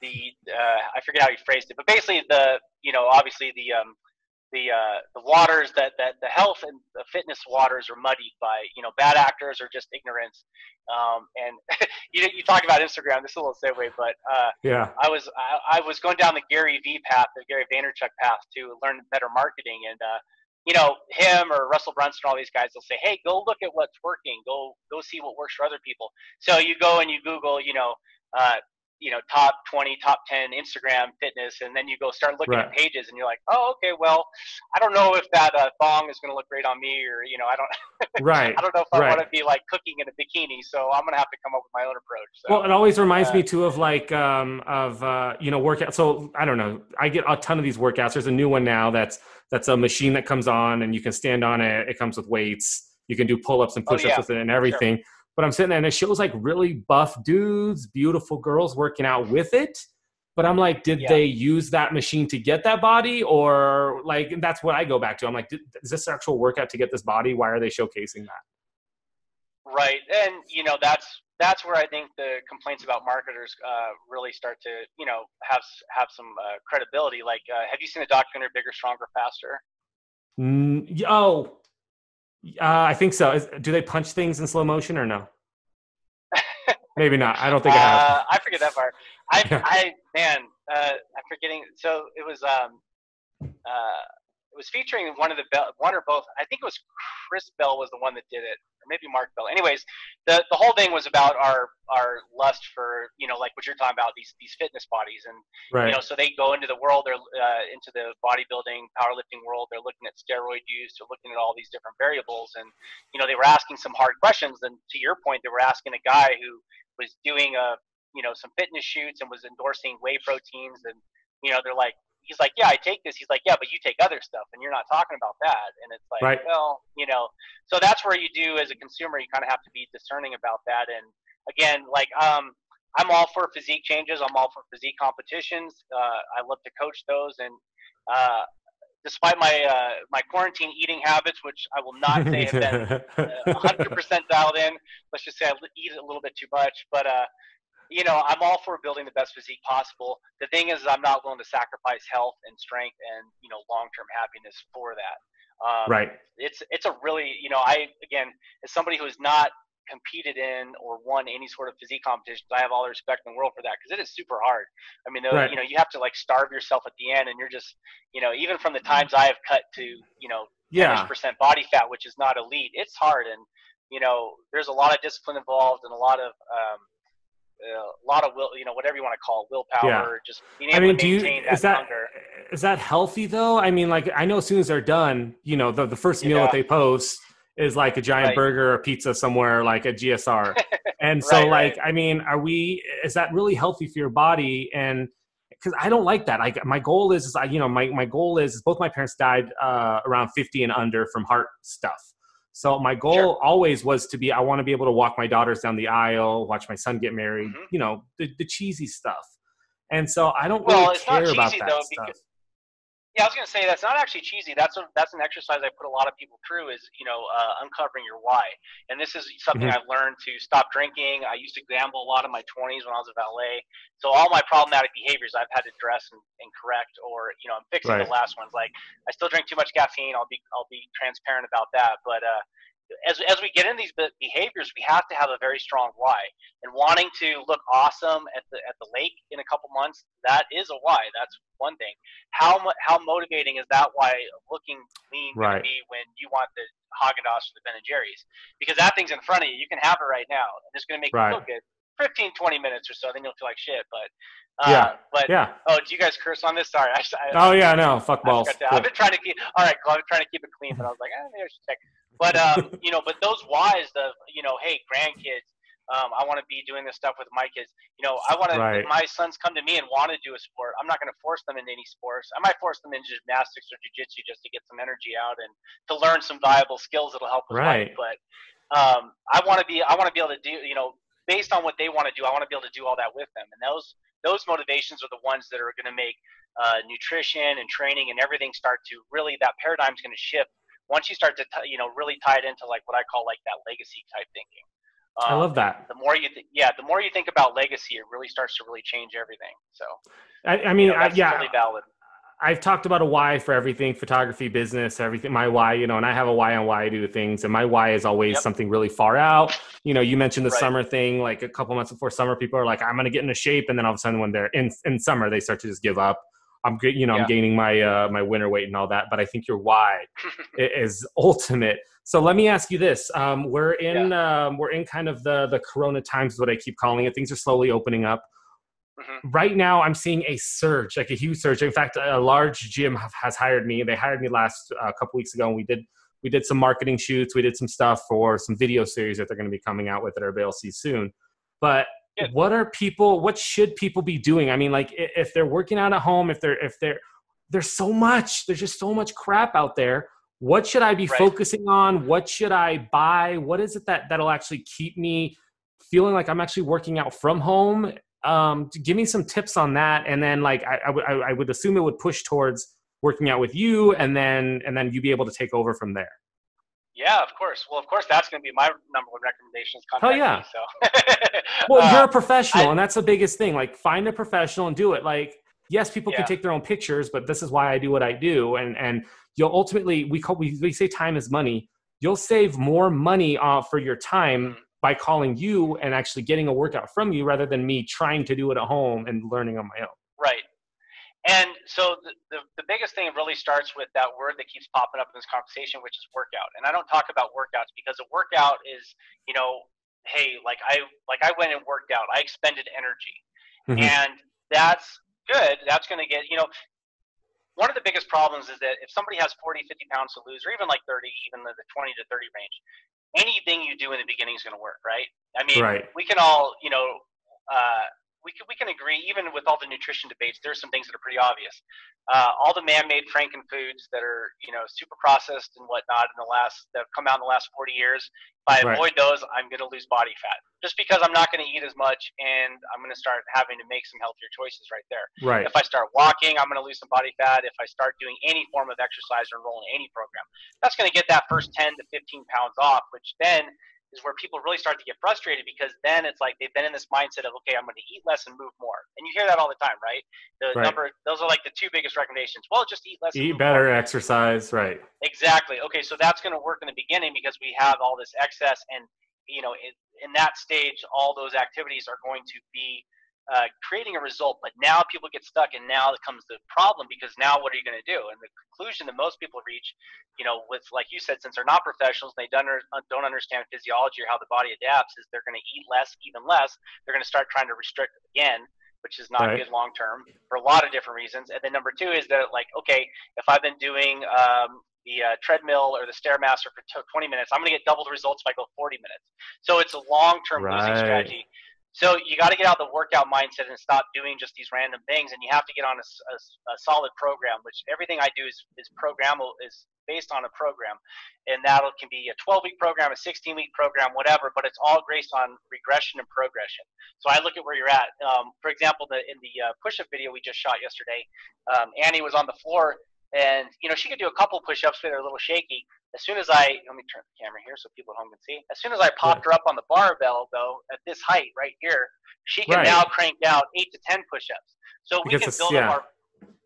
I forget how he phrased it, but basically obviously the waters that the health and the fitness waters are muddied by bad actors or just ignorance. And you talk about Instagram. This is a little segue, but I was going down the Gary V path, the Gary Vaynerchuk path to learn better marketing. And him or Russell Brunson, all these guys, they'll say, hey, go look at what's working. Go see what works for other people. So you go and you Google, top 20, top 10 Instagram fitness, and then you go start looking at pages, and you're like, oh, okay, well, I don't know if that thong is going to look great on me, or I don't, I don't know if I want to be like cooking in a bikini, so I'm going to have to come up with my own approach. So, well, it always reminds me too of like workout. So I don't know, I get a ton of these workouts. There's a new one now that's a machine that comes on, and you can stand on it. It comes with weights. You can do pull-ups and push-ups with it and everything. Sure. But I'm sitting there and it shows like really buff dudes, beautiful girls working out with it. But I'm like, did they use that machine to get that body? Or like, that's what I go back to. I'm like, is this actual workout to get this body? Why are they showcasing that? Right. And, that's where I think the complaints about marketers really start to, have some credibility. Like, have you seen the documentary Bigger, Stronger, Faster? I think so. Do they punch things in slow motion or no? Maybe not. I don't think I have. I forget that part. I'm forgetting. So it was featuring one or both. I think it was Chris Bell was the one that did it, or maybe Mark Bell. Anyways, the whole thing was about our lust for, like what you're talking about, these fitness bodies. And, so they go into the world, they're into the bodybuilding, powerlifting world. They're looking at steroid use. They're looking at all these different variables. And, they were asking some hard questions. And to your point, they were asking a guy who was doing some fitness shoots and was endorsing whey proteins. And, they're like, he's like, yeah, I take this. He's like, yeah, but you take other stuff and you're not talking about that. And it's like, well, so that's where you do as a consumer, you kind of have to be discerning about that. And again, like, I'm all for physique changes. I'm all for physique competitions. I love to coach those. And, despite my quarantine eating habits, which I will not say have been 100% dialed in, let's just say I eat a little bit too much, but, I'm all for building the best physique possible. The thing is, I'm not willing to sacrifice health and strength and, long-term happiness for that. Right. It's a really, again, as somebody who has not competed in or won any sort of physique competitions, I have all the respect in the world for that, because it is super hard. I mean, Right. you have to like starve yourself at the end, and you're just, even from the times I have cut to, 10% body fat, which is not elite, it's hard. And, there's a lot of discipline involved and a lot of will, whatever you want to call it, willpower, just being able to maintain that hunger. Is that healthy though? I mean, like, I know as soon as they're done, the first meal that they post is like a giant burger or pizza somewhere, like a GSR. And so I mean, is that really healthy for your body? And because I don't like that. My goal is my goal is both my parents died around 50 and under from heart stuff. So my goal always was I want to be able to walk my daughters down the aisle, watch my son get married, the cheesy stuff. And so I don't really care about that stuff. Yeah, I was going to say that's not actually cheesy. That's an exercise I put a lot of people through is, uncovering your why. And this is something I've learned to stop drinking. I used to gamble a lot in my 20s when I was a valet. So all my problematic behaviors I've had to address and correct, or, I'm fixing the last ones. Like, I still drink too much caffeine. I'll be transparent about that. But as we get in these behaviors, we have to have a very strong why. And wanting to look awesome at the lake in a couple months, that is a why. That's one thing. How motivating is that why looking lean going to be when you want the Haagen-Dazs or the Ben & Jerry's? Because that thing's in front of you. You can have it right now. And it's going to make you look good. 15, 20 minutes or so, then you'll feel like shit. But oh, do you guys curse on this? Sorry. No, fuck balls. I've been trying to keep. All right, cool. I've been trying to keep it clean, but I was like, maybe I should check. But but those whys of hey, grandkids, I want to be doing this stuff with my kids. I want to. If my sons come to me and want to do a sport, I'm not going to force them into any sports. I might force them into gymnastics or jiu-jitsu just to get some energy out and to learn some valuable skills that'll help with life. But I want to be able to do, based on what they want to do, I want to be able to do all that with them. And those motivations are the ones that are going to make nutrition and training and everything start to really, that paradigm's going to shift once you start to, really tie it into like what I call like that legacy type thinking. I love that. The more you think about legacy, it really starts to really change everything. So, I mean, that's really valid. I've talked about a why for everything, photography, business, everything, my why, and I have a why on why I do things. And my why is always something really far out. You mentioned the summer thing, like a couple months before summer, people are like, I'm going to get into shape. And then all of a sudden when they're in summer, they start to just give up. I'm gaining my winter weight and all that. But I think your why is ultimate. So let me ask you this. We're in kind of the Corona times is what I keep calling it. Things are slowly opening up. Right now, I'm seeing a surge, like a huge surge. In fact, a large gym has hired me. They hired me last couple weeks ago, and we did some marketing shoots. We did some stuff for some video series that they're going to be coming out with that everybody will see soon. But what should people be doing? I mean, like if they're working out at home, there's just so much crap out there. What should I be focusing on? What should I buy? What is it that'll actually keep me feeling like I'm actually working out from home? Give me some tips on that, and then like I would assume it would push towards working out with you, and then you be able to take over from there. Yeah, of course. Well, of course, that's going to be my number one recommendation. Me, so. Well, you're a professional, and that's the biggest thing. Like, find a professional and do it. Like, yes, people can take their own pictures, but this is why I do what I do, and you'll ultimately we say time is money. You'll save more money for your time by calling you and actually getting a workout from you rather than me trying to do it at home and learning on my own. Right. And so the biggest thing really starts with that word that keeps popping up in this conversation, which is workout. And I don't talk about workouts because a workout is, hey, like I went and worked out. I expended energy. And that's good. That's going to get, one of the biggest problems is that if somebody has 40, 50 pounds to lose, or even like 30, even the 20 to 30 range, anything you do in the beginning is going to work, right? I mean, we can all, we can agree, even with all the nutrition debates, there's some things that are pretty obvious. All the man-made Franken foods that are, super processed and whatnot that have come out in the last 40 years, if I avoid those, I'm going to lose body fat. Just because I'm not going to eat as much, and I'm going to start having to make some healthier choices right there. Right. If I start walking, I'm going to lose some body fat. If I start doing any form of exercise or enroll in any program, that's going to get that first 10 to 15 pounds off, which then is where people really start to get frustrated, because then it's like they've been in this mindset of, okay, I'm going to eat less and move more. And you hear that all the time, right? Right. Those are like the two biggest recommendations. Well, just eat less and Eat move better, more. exercise. Right. Exactly. Okay, so that's going to work in the beginning because we have all this excess, and in that stage, all those activities are going to be creating a result. But now people get stuck, and now it comes the problem, because now what are you going to do? And the conclusion that most people reach, with, like you said, since they're not professionals, they don't understand physiology or how the body adapts, is they're going to eat less, even less. They're going to start trying to restrict again, which is not good long term for a lot of different reasons. And then number two is that, like, okay, if I've been doing the treadmill or the Stairmaster for 20 minutes, I'm going to get double the results if I go 40 minutes. So it's a long-term losing strategy. So you got to get out of the workout mindset and stop doing just these random things, and you have to get on a solid program, which everything I do is programmable, is based on a program, and that can be a 12-week program, a 16-week program, whatever, but it's all based on regression and progression. So I look at where you're at. For example, in the push-up video we just shot yesterday, Annie was on the floor, and she could do a couple push-ups, but they're a little shaky. As soon as let me turn the camera here so people at home can see. As soon as I popped her up on the barbell, though, at this height right here, she can now crank out 8 to 10 push-ups. So we can build up our.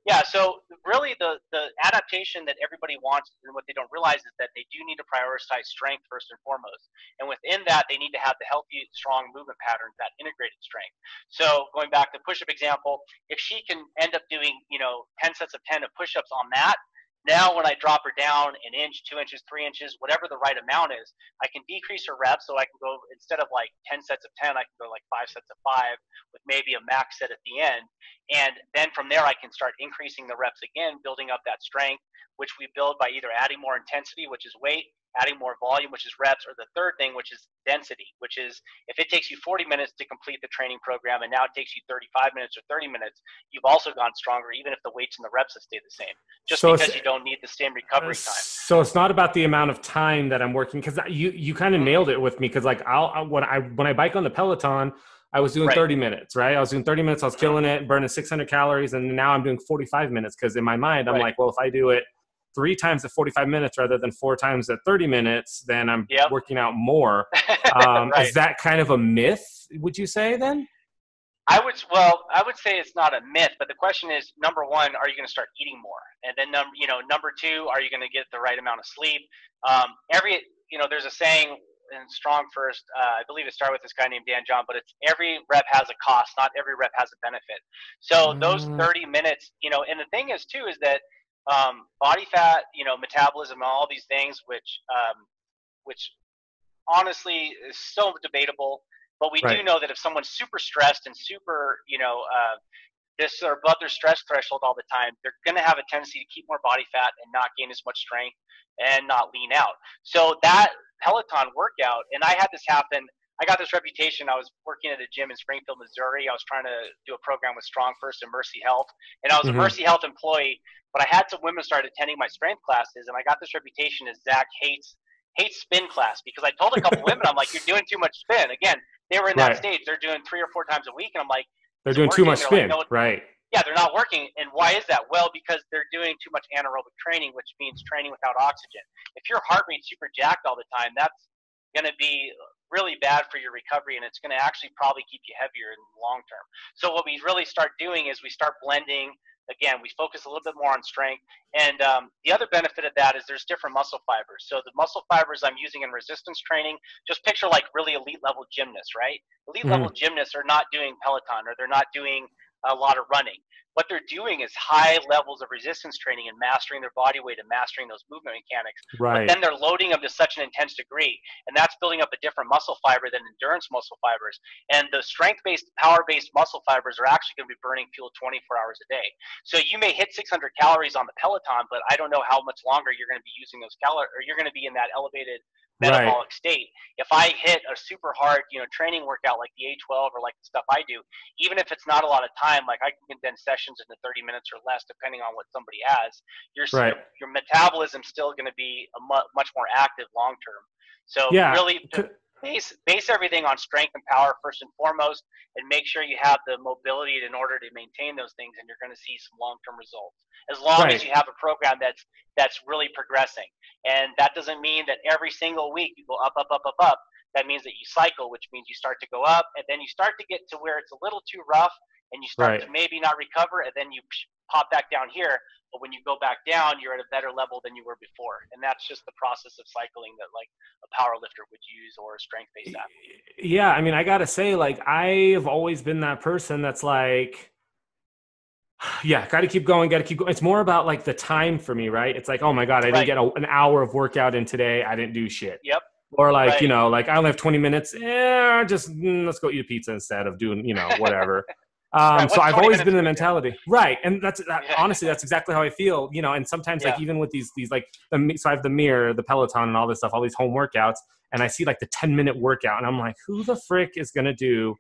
Yeah, so really the adaptation that everybody wants, and what they don't realize, is that they do need to prioritize strength first and foremost. And within that, they need to have the healthy, strong movement patterns, that integrated strength. So going back to the push-up example, if she can end up doing, 10 sets of 10 of push-ups on that, now when I drop her down an inch, 2 inches, 3 inches, whatever the right amount is, I can decrease her reps, so I can go, instead of like 10 sets of 10, I can go like 5 sets of 5 with maybe a max set at the end. And then from there, I can start increasing the reps again, building up that strength, which we build by either adding more intensity, which is weight, adding more volume, which is reps, or the third thing, which is density, which is if it takes you 40 minutes to complete the training program and now it takes you 35 minutes or 30 minutes, you've also gone stronger, even if the weights and the reps have stayed the same, just because you don't need the same recovery time. So it's not about the amount of time that I'm working, because you kind of nailed it with me, because like when I bike on the Peloton, I was doing 30 minutes, right? I was doing 30 minutes, I was killing it, burning 600 calories, and now I'm doing 45 minutes, because in my mind, I'm like, well, if I do it 3 times at 45 minutes rather than 4 times at 30 minutes, then I'm working out more. Is that kind of a myth, would you say then? I would say it's not a myth, but the question is, number one, are you going to start eating more? And then, number two, are you going to get the right amount of sleep? There's a saying in Strong First, I believe it started with this guy named Dan John, but it's every rep has a cost, not every rep has a benefit. So those 30 minutes, and the thing is too, is that body fat, metabolism, all these things, which honestly is so debatable. But we do know that if someone's super stressed and super, they're above their stress threshold all the time, they're going to have a tendency to keep more body fat and not gain as much strength and not lean out. So that Peloton workout, and I had this happen. I got this reputation. I was working at a gym in Springfield, Missouri. I was trying to do a program with Strong First and Mercy Health, and I was a Mercy Health employee. But I had some women start attending my strength classes, and I got this reputation as Zach hates spin class, because I told a couple women, I'm like, you're doing too much spin. Again, they were in that stage. They're doing 3 or 4 times a week, and I'm like, they're doing too much spin, like, no, right? Yeah, they're not working. And why is that? Well, because they're doing too much anaerobic training, which means training without oxygen. If your heart rate's super jacked all the time, that's going to be really bad for your recovery, and it's going to actually probably keep you heavier in the long term. So what we really start doing is we start blending. Again, we focus a little bit more on strength. And the other benefit of that is there's different muscle fibers. So the muscle fibers I'm using in resistance training, just picture like really elite level gymnasts, right? Elite level gymnasts are not doing Peloton, or they're not doing a lot of running. What they're doing is high levels of resistance training and mastering their body weight and mastering those movement mechanics. But then they're loading them to such an intense degree, and that's building up a different muscle fiber than endurance muscle fibers. And the strength-based, power-based muscle fibers are actually going to be burning fuel 24 hours a day. So you may hit 600 calories on the Peloton, but I don't know how much longer you're going to be using those calories, or you're going to be in that elevated metabolic state. If I hit a super hard, training workout like the A12 or like the stuff I do, even if it's not a lot of time, like I can condense sessions into 30 minutes or less, depending on what somebody has, your metabolism's still going to be much more active long term. So really base everything on strength and power first and foremost, and make sure you have the mobility in order to maintain those things, and you're going to see some long-term results, as long as you have a program that's really progressing. And that doesn't mean that every single week you go up, up, up, up, up. that means that you cycle, which means you start to go up, and then you start to get to where it's a little too rough, and you start Right. to maybe not recover, and then you pop back down here. But when you go back down, you're at a better level than you were before, and that's just the process of cycling that like a power lifter would use or a strength-based athlete. Yeah, I mean, I gotta say, like, I've always been that person that's like, yeah, got to keep going, got to keep going. It's more about like the time for me, right? It's like, oh my God, I didn't Right. get an hour of workout in today. I didn't do shit. Yep. Or like, Right. like I only have 20 minutes. Just let's go eat a pizza instead of doing, whatever. Right. So What's I've 20 always been minutes in the good? mentality, right? And Yeah. honestly, that's exactly how I feel, And sometimes, Yeah. like even with these like so I have the mirror, the Peloton, and all this stuff, all these home workouts, and I see like the 10-minute workout, and I'm like, who the frick is gonna do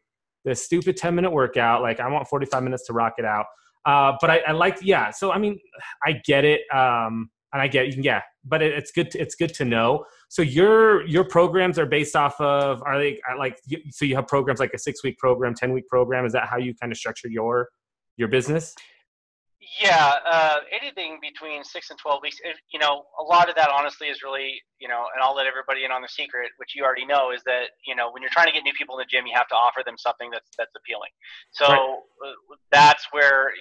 this stupid 10-minute workout? Like I want 45 minutes to rock it out. But I like, yeah. So I mean, I get it, and I get, yeah. But it's good. It's good to know. So your programs are based off of, are they like? So you have programs like a 6-week program, 10-week program. Is that how you kind of structure your business? Yeah, anything between 6 and 12 weeks. A lot of that honestly is really, and I'll let everybody in on the secret, which you already know, is that when you're trying to get new people in the gym, you have to offer them something that's appealing. Right. So that's where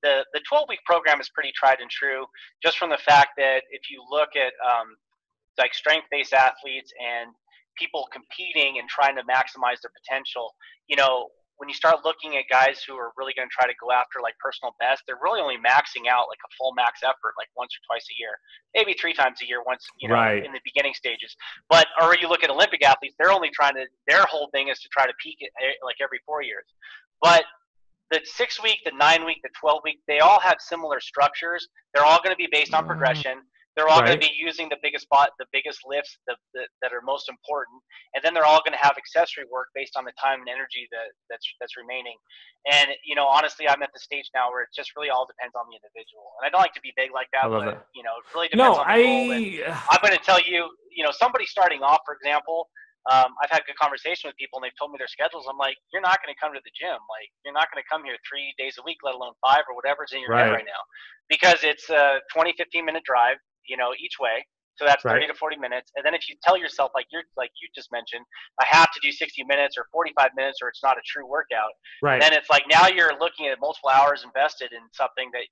the 12-week program is pretty tried and true, just from the fact that if you look at like strength-based athletes and people competing and trying to maximize their potential, when you start looking at guys who are really going to try to go after like personal best, they're really only maxing out like a full max effort like once or twice a year, maybe 3 times a year once, Right. in the beginning stages. Or you look at Olympic athletes, they're only their whole thing is to try to peak it like every 4 years. But the 6 week, the 9 week, the 12 week, they all have similar structures. They're all going to be based on progression. They're all going to Right. be using the biggest lifts that are most important, and then they're all going to have accessory work based on the time and energy that's remaining. And honestly, I'm at the stage now where it just really all depends on the individual. And I don't like to be big like I that, love but that. it really depends No, on the goal. And I'm going to tell you, somebody starting off, for example. I've had good conversation with people, and they've told me their schedules. I'm like, you're not going to come to the gym. Like, you're not going to come here 3 days a week, let alone 5 or whatever's in your head Right. right now, because it's a 20, 15-minute drive, each way. So that's 30 Right. to 40 minutes. And then if you tell yourself, like you just mentioned, I have to do 60 minutes or 45 minutes, or it's not a true workout. Right. Then it's like now you're looking at multiple hours invested in something that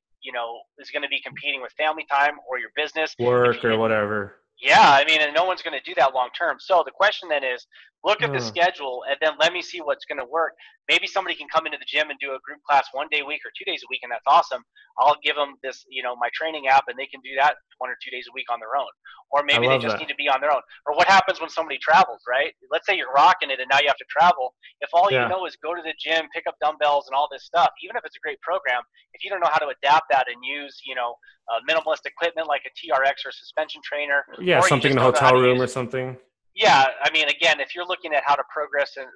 is going to be competing with family time or your business. Work or whatever. Yeah, I mean, and no one's going to do that long term. So the question then is, look at the schedule and then let me see what's going to work. Maybe somebody can come into the gym and do a group class 1 day a week or 2 days a week, and that's awesome. I'll give them this, my training app, and they can do that 1 or 2 days a week on their own. Or maybe they just need to be on their own. Or what happens when somebody travels, right? Let's say you're rocking it and now you have to travel. If all you know is go to the gym, pick up dumbbells and all this stuff, even if it's a great program, if you don't know how to adapt that and use, minimalist equipment like a TRX or a suspension trainer, Yeah, or something in a hotel room or something. Yeah, I mean, again, if you're looking at how to progress and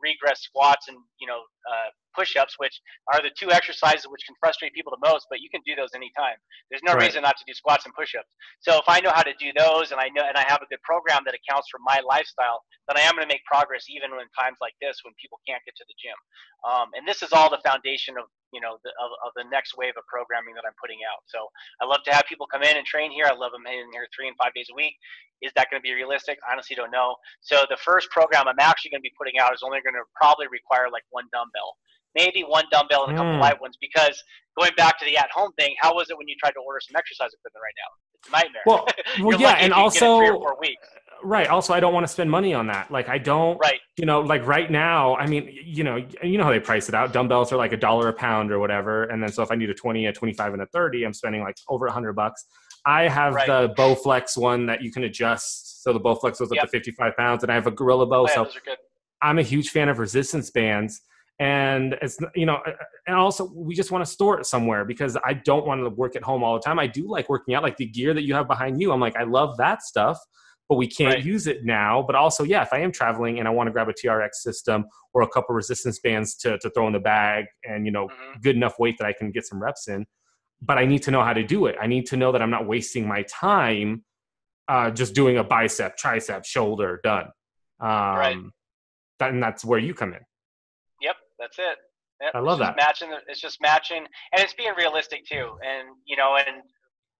regress squats and push-ups, which are the two exercises which can frustrate people the most, but you can do those anytime. There's no reason not to do squats and push-ups. So if I know how to do those, and I have a good program that accounts for my lifestyle, then I am going to make progress even in times like this when people can't get to the gym. And this is all the foundation of of the next wave of programming that I'm putting out. So I love to have people come in and train here. I love them in here 3 and 5 days a week. Is that going to be realistic? I honestly don't know. So the first program I'm actually going to be putting out is only going to probably require like 1 dumbbell, maybe 1 dumbbell and a couple light ones, because going back to the at-home thing, how was it when you tried to order some exercise equipment right now? It's a nightmare. Well, yeah, and also, 3 or 4 weeks. Right. Also, I don't want to spend money on that. Like, I don't, right. Like right now, I mean, you know how they price it out. Dumbbells are like $1 a pound or whatever. And then, so if I need a 20, a 25, and a 30, I'm spending like over $100. I have the Bowflex one that you can adjust. So the Bowflex goes up to 55 pounds, and I have a Gorilla Bow. So those are good. I'm a huge fan of resistance bands. And it's, and also we just want to store it somewhere because I don't want to work at home all the time. I do like working out, like the gear that you have behind you. I'm like, I love that stuff, but we can't use it now. But also, yeah, if I am traveling and I want to grab a TRX system or a couple resistance bands to throw in the bag and, good enough weight that I can get some reps in, but I need to know how to do it. I need to know that I'm not wasting my time just doing a bicep, tricep, shoulder, done. And that's where you come in. Yep, that's it. Yep. I love that. It's just matching, and it's being realistic too. And and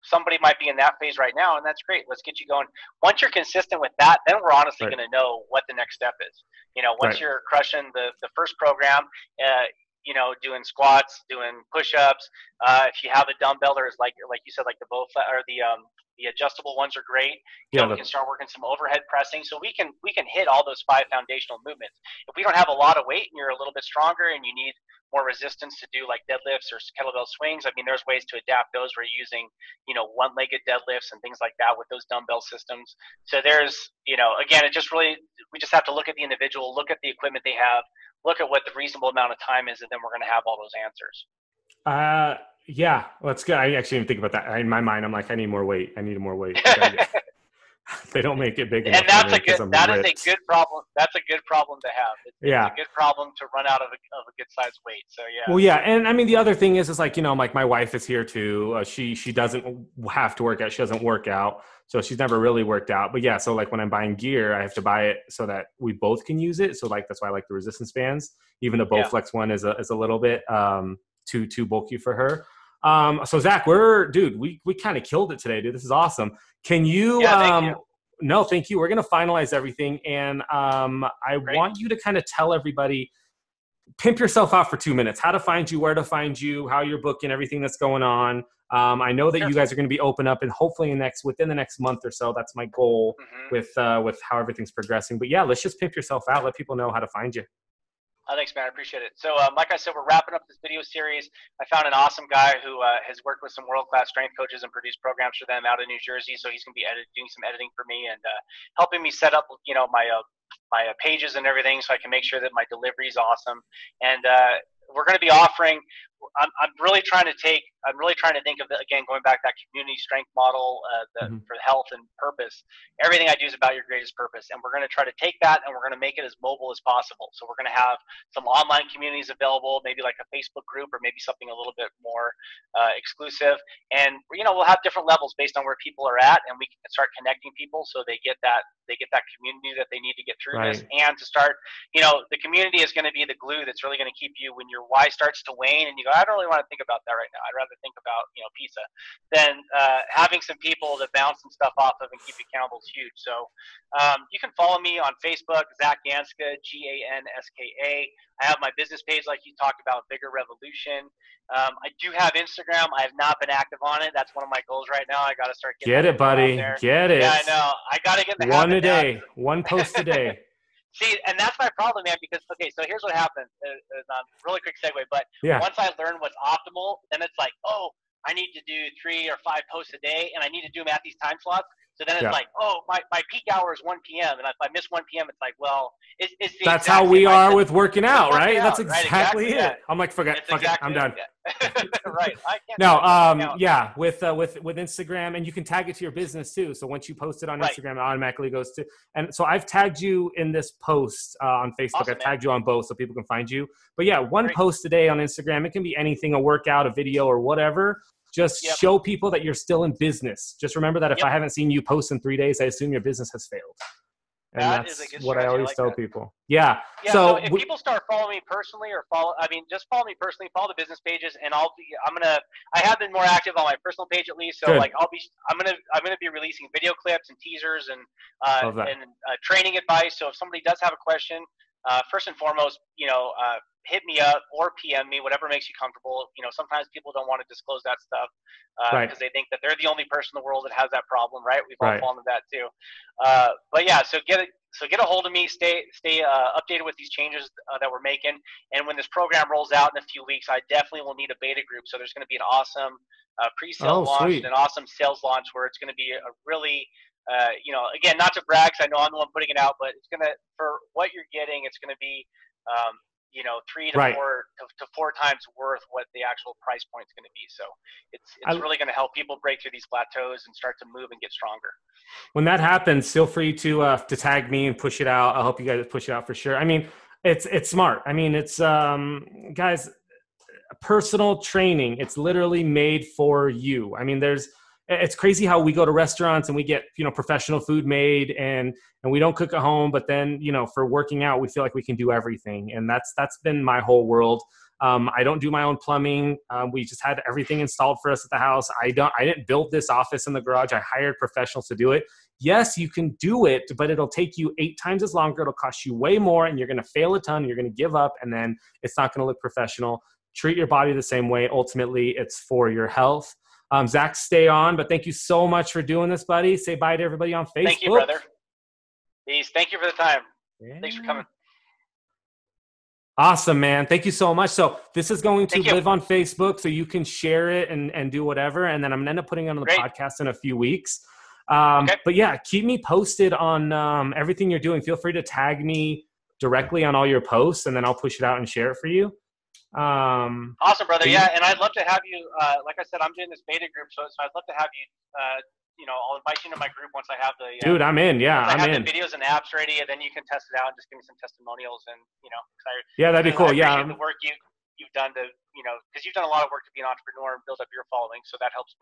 somebody might be in that phase right now, and that's great. Let's get you going. Once you're consistent with that, then we're honestly Right. going to know what the next step is. You know, once Right. you're crushing the first program, you know, doing squats, doing push-ups. If you have a dumbbell, or is like you said, like the Bowflex or the adjustable ones are great. You Yeah. know, we can start working some overhead pressing, so we can hit all those 5 foundational movements. If we don't have a lot of weight and you're a little bit stronger and you need more resistance to do like deadlifts or kettlebell swings, I mean, there's ways to adapt those. We're using, you know, one-legged deadlifts and things like that with those dumbbell systems. So there's, you know, again, it just really, we just have to look at the individual, look at the equipment they have, look at what the reasonable amount of time is, and then we're going to have all those answers. Yeah, let's go. I actually didn't think about that. In my mind, I'm like, I need more weight. I need more weight. They don't make it big enough. And that is a good problem. That's a good problem to have. It's a good problem to run out of a good sized weight. So yeah. Well, yeah, and I mean the other thing is like, you know, like my wife is here too. She doesn't have to work out. She doesn't work out, so she's never really worked out. But yeah, so like when I'm buying gear, I have to buy it so that we both can use it. So like that's why I like the resistance bands. Even the Bowflex one is a little bit too bulky for her. So Zach, we kind of killed it today, dude. This is awesome. Can you? Thank you. No, thank you. We're going to finalize everything. And I want you to kind of tell everybody, pimp yourself out for 2 minutes, how to find you, where to find you, how you're booking, everything that's going on. I know that you guys are going to be open up and hopefully within the next month or so. That's my goal with how everything's progressing. But yeah, let's just pimp yourself out. Let people know how to find you. Thanks, man. I appreciate it. So, like I said, we're wrapping up this video series. I found an awesome guy who has worked with some world-class strength coaches and produced programs for them out in New Jersey. So he's going to be doing some editing for me and helping me set up, you know, my pages and everything, so I can make sure that my delivery is awesome. And we're going to be offering. I'm really trying to think of again, going back to that community strength model for health and purpose. Everything I do is about your greatest purpose, and we're going to try to take that and we're going to make it as mobile as possible. So we're going to have some online communities available, maybe like a Facebook group or maybe something a little bit more exclusive. And you know, we'll have different levels based on where people are at, and we can start connecting people so they get that community that they need to get through this. And to start, you know, the community is going to be the glue that's really going to keep you when your why starts to wane and you go, I don't really want to think about that right now. I'd rather think about, you know, pizza. Then having some people to bounce some stuff off of and keep you accountable is huge. So you can follow me on Facebook, Zach Ganska, Ganska. I have my business page like you talked about, Bigger Revolution. I do have Instagram. I have not been active on it. That's one of my goals right now. I got to start getting it, buddy. Get it. Yeah, I know. I got to get the one habit a day, now. one post a day. See, and that's my problem, man, because, okay, so here's what happened. Really quick segue, but once I learn what's optimal, then it's like, oh, I need to do 3 or 5 posts a day, and I need to do them at these time slots. So then it's like, oh, my peak hour is 1 p.m., and if I miss 1 p.m., it's like, well, it's the that's how we are with working out, right? That's exactly it. Yeah. I'm like, fuck it, I'm done. Right. I can't no, with Instagram, and you can tag it to your business too. So once you post it on Instagram, it automatically goes to. And so I've tagged you in this post on Facebook. Awesome, I've tagged you on both so people can find you. But yeah, one post a day on Instagram. It can be anything, a workout, a video, or whatever. Just show people that you're still in business. Just remember that if I haven't seen you post in 3 days, I assume your business has failed. And that's what I always tell people. Yeah. So if people start following me personally just follow me personally, follow the business pages, and I have been more active on my personal page at least. So I'm going to be releasing video clips and teasers and training advice. So if somebody does have a question, first and foremost, you know, hit me up or PM me, whatever makes you comfortable. You know, sometimes people don't want to disclose that stuff because they think that they're the only person in the world that has that problem, right? We've all fallen into that too. But yeah, so get a hold of me. Stay updated with these changes that we're making. And when this program rolls out in a few weeks, I definitely will need a beta group. So there's going to be an awesome pre-sale launch and an awesome sales launch where it's going to be a really you know, again, not to brag, 'cause I know I'm the one putting it out, but it's gonna, for what you're getting, it's gonna be, you know, 3 to 4 times worth what the actual price point is going to be. So it's really going to help people break through these plateaus and start to move and get stronger. When that happens, feel free to tag me and push it out. I'll help you guys push it out for sure. I mean, it's smart. I mean, it's guys, personal training. It's literally made for you. I mean, it's crazy how we go to restaurants and we get, you know, professional food made and we don't cook at home, but then, you know, for working out, we feel like we can do everything. And that's been my whole world. I don't do my own plumbing. We just had everything installed for us at the house. I didn't build this office in the garage. I hired professionals to do it. Yes, you can do it, but it'll take you 8 times as longer. It'll cost you way more, and you're going to fail a ton. You're going to give up, and then it's not going to look professional. Treat your body the same way. Ultimately, it's for your health. Zach, stay on, but thank you so much for doing this, buddy. Say bye to everybody on Facebook. Thank you, brother. Peace. Thank you for the time. Yeah. Thanks for coming. Awesome, man. Thank you so much. So this is going to live on Facebook, so you can share it and do whatever. And then I'm going to end up putting it on the podcast in a few weeks. But yeah, keep me posted on everything you're doing. Feel free to tag me directly on all your posts, and then I'll push it out and share it for you. Awesome, brother. Yeah, and I'd love to have you. Like I said, I'm doing this beta group, so I'd love to have you. I'll invite you into my group once I have the. Dude, I'm in. Yeah, I'm in. The videos and apps ready, and then you can test it out and just give me some testimonials, and yeah, that'd be cool. I appreciate the work you've done to because you've done a lot of work to be an entrepreneur and build up your following, so that helps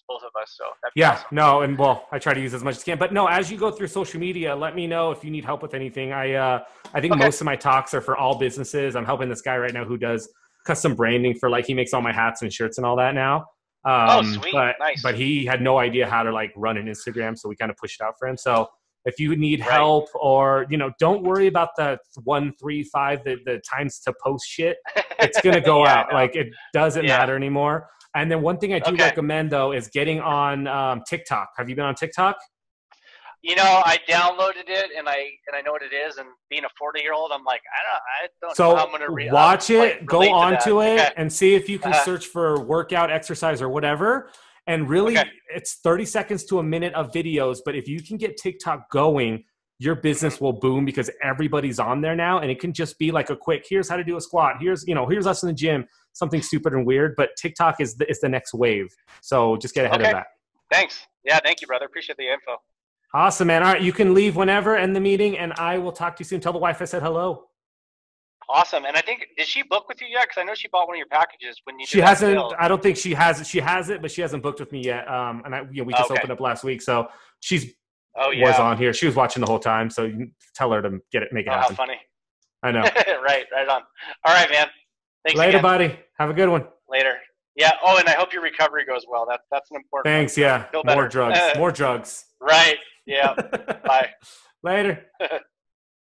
both of us. So that'd be awesome. No, and I try to use as much as I can, but no, as you go through social media, let me know if you need help with anything. I think most of my talks are for all businesses. I'm helping this guy right now who does custom branding for he makes all my hats and shirts and all that now. Sweet. Nice. But he had no idea how to run an Instagram, so we kind of pushed it out for him. So if you need help or, don't worry about the 1, 3, 5, the times to post shit. It's going to go out. It doesn't matter anymore. And then one thing I do recommend though is getting on TikTok. Have you been on TikTok? I downloaded it and I know what it is. And being a 40-year-old, I'm like, I don't know how I'm going to watch it, go onto it, and see if you can search for workout, exercise, or whatever. And really, it's 30 seconds to a minute of videos. But if you can get TikTok going, your business will boom because everybody's on there now. And it can just be a quick, here's how to do a squat. Here's us in the gym, something stupid and weird. But TikTok is the next wave. So just get ahead of that. Thanks. Yeah, thank you, brother. Appreciate the info. Awesome, man. All right, you can leave whenever, end the meeting, and I will talk to you soon. Tell the wife I said hello. Awesome. And I think, did she book with you yet? Because I know she bought one of your packages when you. She hasn't. I don't think she has. She has it, but she hasn't booked with me yet. And we just opened up last week, so she's was on here. She was watching the whole time, so you can tell her to make it happen. How funny. I know. right on. All right, man. Thanks Later, again. Buddy. Have a good one. Later. Yeah. Oh, and I hope your recovery goes well. That's an important. Thanks. one. Yeah. More drugs. More drugs. Right. Yeah. Bye. Later.